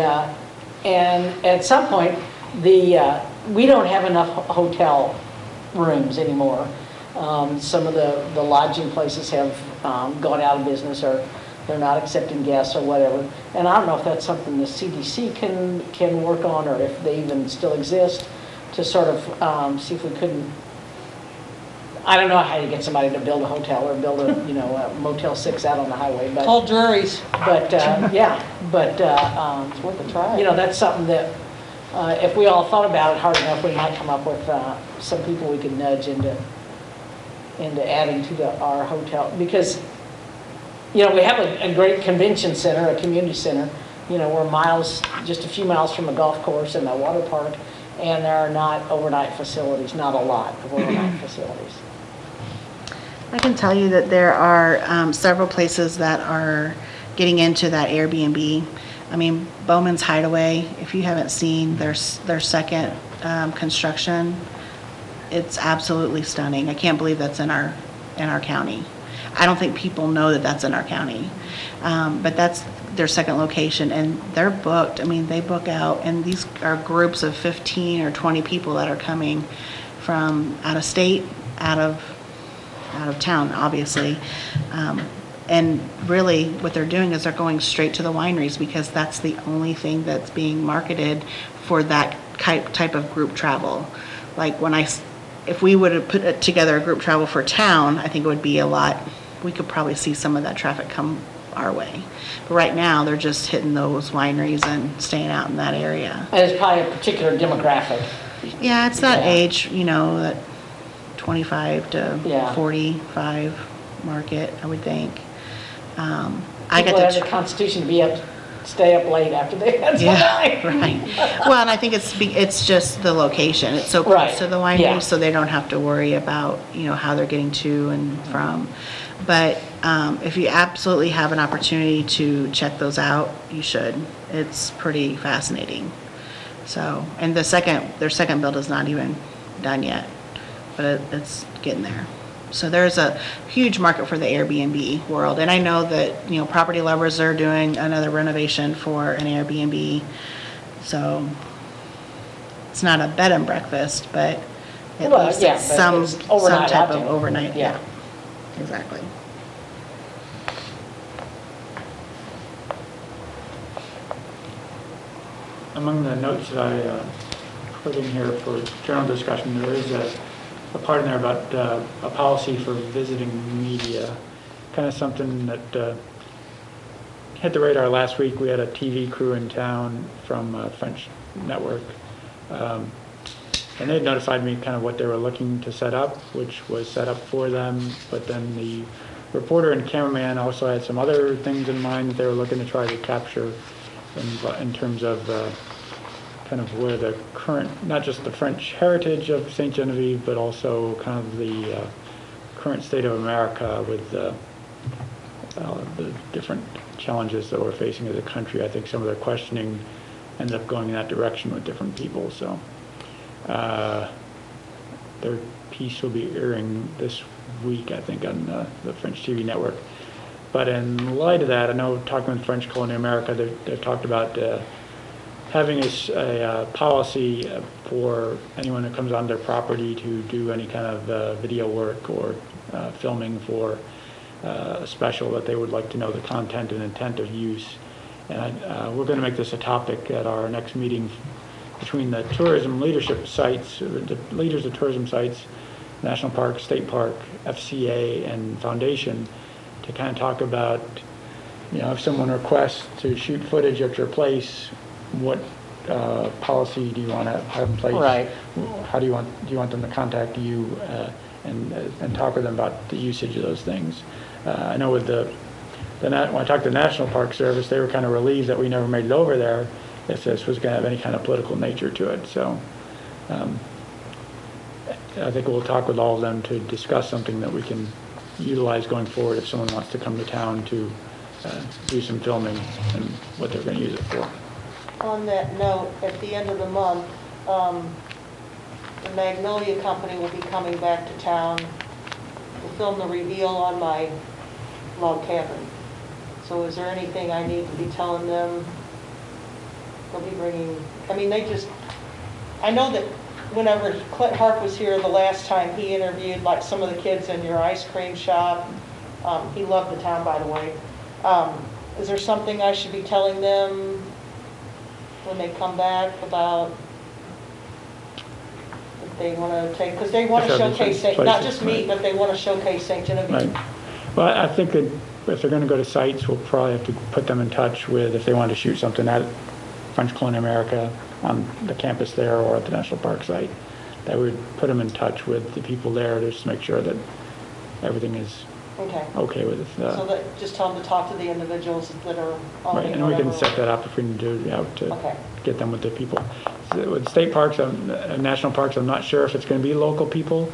at some point, we don't have enough hotel rooms anymore. Some of the lodging places have gone out of business or they're not accepting guests or whatever. And I don't know if that's something the CDC can work on or if they even still exist to sort of see if we couldn't, I don't know how you get somebody to build a hotel or build a, a Motel 6 out on the highway, but. Call juries. But, yeah, but, It's worth a try. that's something that, if we all thought about it hard enough, we might come up with some people we could nudge into adding to our hotel. Because, we have a great convention center, a community center. We're just a few miles from a golf course and a water park, and there are not overnight facilities, not a lot of overnight facilities. I can tell you that there are several places that are getting into that Airbnb. I mean, Bowman's Hideaway, if you haven't seen their second construction, it's absolutely stunning. I can't believe that's in our county. I don't think people know that that's in our county. But that's their second location, and they're booked. I mean, they book out, and these are groups of 15 or 20 people that are coming from out of state, out of town, obviously. And really, what they're doing is they're going straight to the wineries because that's the only thing that's being marketed for that type of group travel. Like if we would have put together a group travel for town, I think it would be a lot, we could probably see some of that traffic come our way. But right now, they're just hitting those wineries and staying out in that area. And it's probably a particular demographic. Yeah, it's that Yeah. age, that 25 to Yeah. 45 market, I would think. I People got have the to, constitution to stay up late after they had some yeah, wine. right. Well, and I think it's just the location. It's so Right, close to the yeah. winery, so they don't have to worry about, how they're getting to and from. But if you absolutely have an opportunity to check those out, you should. It's pretty fascinating. So, and their second build is not even done yet, but it's getting there. So there's a huge market for the Airbnb world. And I know that, Property Lovers are doing another renovation for an Airbnb. So it's not a bed and breakfast, but at Well, least yeah, it's but some it's overnight type of lodging. overnight. Yeah. Exactly. Among the notes that I put in here for general discussion, there is a part in there about a policy for visiting media, kind of something that hit the radar last week. We had a TV crew in town from a French network, and they notified me kind of what they were looking to set up, which was set up for them, but then the reporter and cameraman also had some other things in mind that they were looking to try to capture in terms of kind of where the current, not just the French heritage of St. Genevieve, but also kind of the current state of America with the different challenges that we're facing as a country. I think some of their questioning ended up going in that direction with different people. So their piece will be airing this week, I think, on the French TV network. But in light of that, I know talking with French Colonial America, they've talked about having a policy for anyone who comes on their property to do any kind of video work or filming for a special, that they would like to know the content and intent of use. And we're going to make this a topic at our next meeting between the tourism leadership sites, the leaders of tourism sites, National Park, State Park, FCA, and Foundation, to kind of talk about, if someone requests to shoot footage at your place, what policy do you want to have in place? Right. How do you want them to contact you and talk with them about the usage of those things? I know with when I talked to the National Park Service, they were kind of relieved that we never made it over there if this was going to have any kind of political nature to it. So I think we'll talk with all of them to discuss something that we can utilize going forward if someone wants to come to town to do some filming and what they're going to use it for. On that note, at the end of the month, the Magnolia Company will be coming back to town to film the reveal on my log cabin. So is there anything I need to be telling them? They'll be bringing, I know that whenever Clint Harp was here the last time, he interviewed like some of the kids in your ice cream shop. He loved the town, by the way. Is there something I should be telling them when they come back about if they want to take, because they want to showcase, not just me, but they want to showcase St. Genevieve. Right. Well, I think that if they're going to go to sites, we'll probably have to put them in touch with, if they want to shoot something at French Colonial America on the campus there or at the National Park site, that would put them in touch with the people there just to make sure that everything is okay with it. So that, just tell them to talk to the individuals that are on Right, and we can set that up if we need to, to get them with the people. With state parks, national parks, I'm not sure if it's going to be local people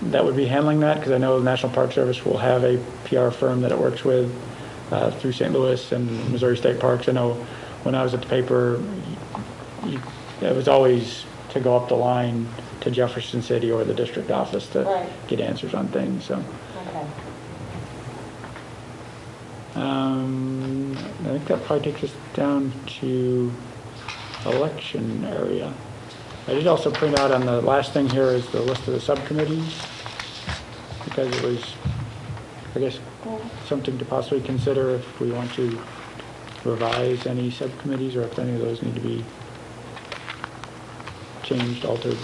that would be handling that, because I know the National Park Service will have a PR firm that it works with through St. Louis and Missouri State Parks. I know when I was at the paper, it was always to go up the line to Jefferson City or the district office to get answers on things. So. I think that probably takes us down to election area. I did also print out on the last thing here is the list of the subcommittees, because it was, I guess, something to possibly consider if we want to revise any subcommittees, or if any of those need to be changed, altered.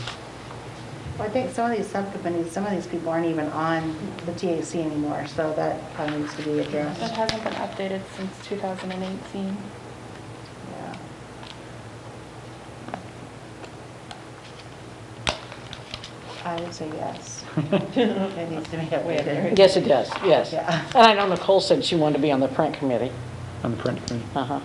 Well, I think some of these subcommittees, some of these people aren't even on the TAC anymore, so that probably needs to be It addressed. hasn't been updated since 2018. Yeah. I would say yes. It needs to be updated. Yes, it does, yes. Yeah. And I know Nicole said she wanted to be on the print committee. On the print committee. Uh-huh.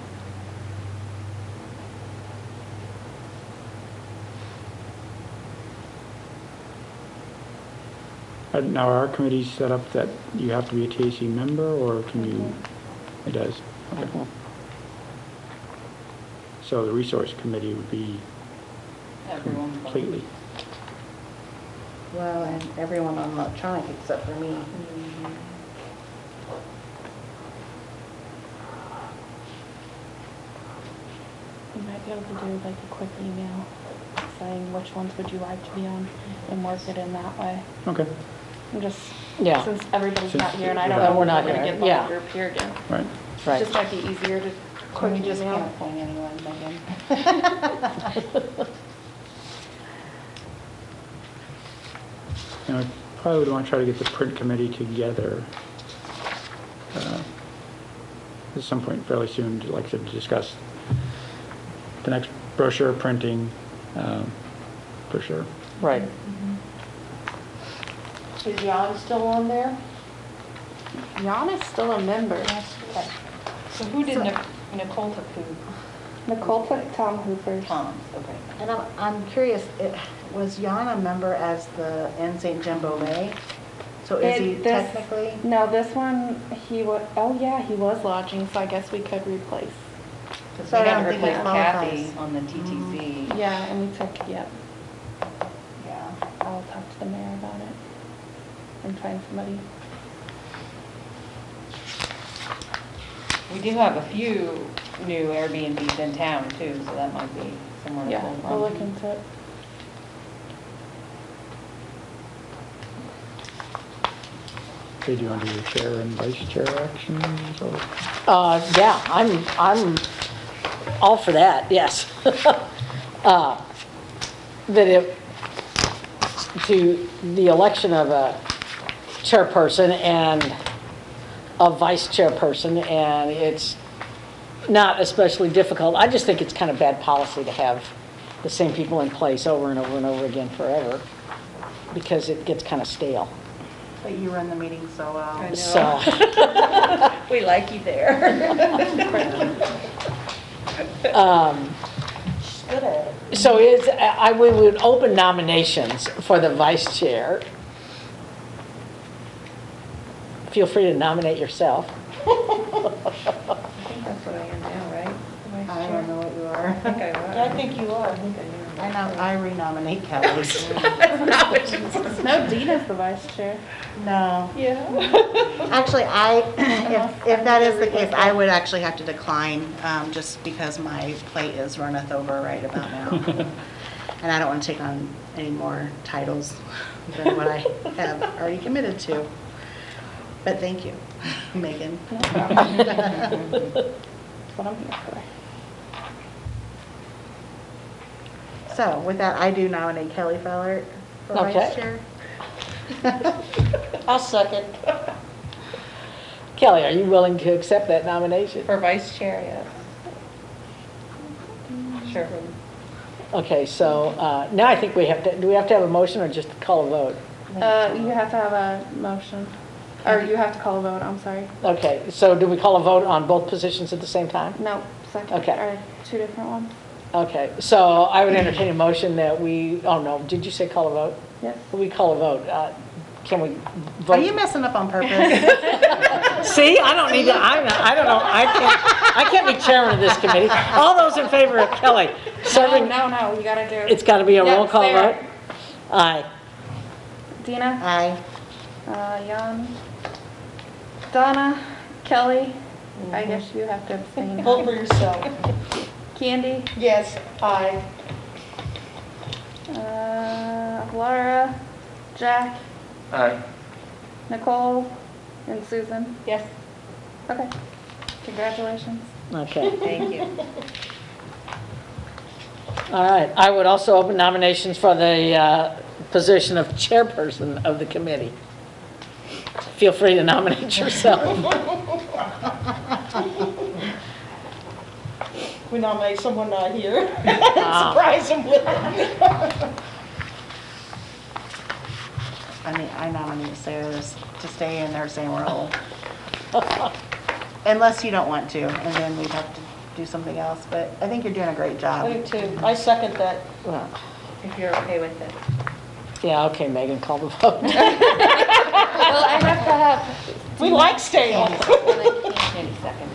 Now, are our committees set up that you have to be a TAC member, or can you, it does? Okay. Mhm. So the resource committee would be completely, Well, and everyone on electronic except for me. You might be able to do like a quick email saying which ones would you like to be on and work it in that way. okay, And just, Yeah. since everybody's Since not here and I don't we're know if not we're gonna here, get the yeah. whole group here again. right. Right. Just might be easier to quick We just email. can't appoint anyone, Megan. And I probably would want to try to get the print committee together at some point fairly soon, like I said, to discuss the next brochure printing, for sure. Right. Is Jan still on there? Jan is still a member. So who did Nicole took who? Nicole took Tom Hooper's. Tom, okay. And I'm curious, was Jan a member as the N. St. John Ballet? So is he technically? No, this one, he was, oh yeah, he was lodging, so I guess we could replace. So I don't think he Kathy qualifies. on the TTC. Yeah, and we took, yep, Yeah. I'll talk to the mayor about it and find somebody. We do have a few new Airbnbs in town too, so that might be somewhere to Yeah, pull from. we'll look into it. Okay, do you want to do your chair and vice chair actions, or? Yeah, I'm all for that, yes. To the election of a chairperson and a vice chairperson, and it's not especially difficult. I just think it's kind of bad policy to have the same people in place over and over and over again forever, because it gets kind of stale. But you run the meeting so well. I know. So, We like you there. Good at it. so we would open nominations for the vice chair. Feel free to nominate yourself. I think that's what I am now, right? Vice I chair. don't know what you are. I think I was. Yeah, I think you are. I renominate Kelly. No, Dina's the vice chair. No. Yeah. Actually, if that is the case, I would actually have to decline, just because my plate is runneth over right about now. And I don't want to take on any more titles than what I have already committed to. But thank you, Megan. No problem. That's what I'm here for. So with that, I do nominate Kelly Fellert for vice Okay. chair. I'll second. Kelly, are you willing to accept that nomination? For vice chair, yes. Sure. Okay, so now I think do we have to have a motion or just call a vote? You have to have a motion, or you have to call a vote, I'm sorry. Okay, so do we call a vote on both positions at the same time? No, second, Okay. or two different ones. Okay, so I would entertain a motion that oh no, did you say call a vote? Yes. We call a vote. Can we vote? Are you messing up on purpose? See, I don't need to, I don't know, I can't be chairman of this committee. All those in favor of Kelly serving, No, you gotta do. it's got to be a roll Yep, call Sarah. vote? Aye. Dina, Aye. Jan, Donna, Kelly, I guess you have to abstain. Vote for yourself. Candy, Yes, aye. Laura, Jack, Aye. Nicole, And Susan? Yes. Okay. Congratulations. Okay. Thank you. All right. I would also open nominations for the position of chairperson of the committee. Feel free to nominate yourself. We nominate someone not here. Ah. Surprise them with it. I nominate Sarah to stay in her same role. Unless you don't want to, and then we'd have to do something else, but I think you're doing a great I job. do too. I second that. Well, If you're okay with it. yeah, okay, Megan, call the vote. Well, I have to have. We like staying. Candy second.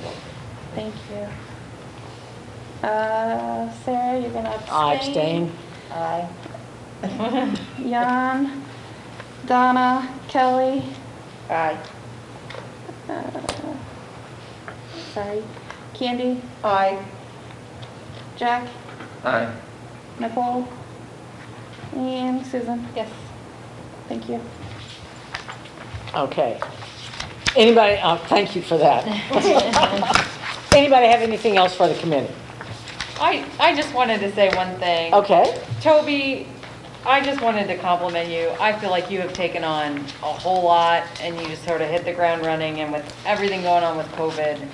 Thank you. Sarah, you're gonna abstain. I abstain. Aye. Jan, Donna, Kelly, Aye. sorry, Candy, Aye. Jack, Aye. Nicole, and Susan. Yes. Thank you. Okay. Anybody, thank you for that. Anybody have anything else for the committee? I just wanted to say one thing. Okay. Toby, I just wanted to compliment you. I feel like you have taken on a whole lot and you just sort of hit the ground running, and with everything going on with COVID,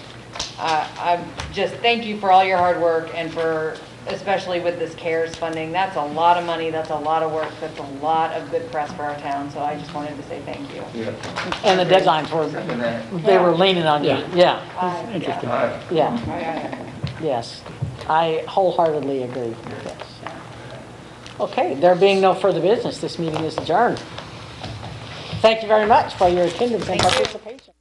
I'm just thank you for all your hard work, and for especially with this CARES funding. That's a lot of money, that's a lot of work, that's a lot of good press for our town, so I just wanted to say thank you. Yeah. And the deadlines were, Second that. they were leaning on you. Yeah, Interesting. Aye. yeah, yes. I wholeheartedly agree. Yes. Okay, there being no further business, this meeting is adjourned. Thank you very much for your attendance and participation.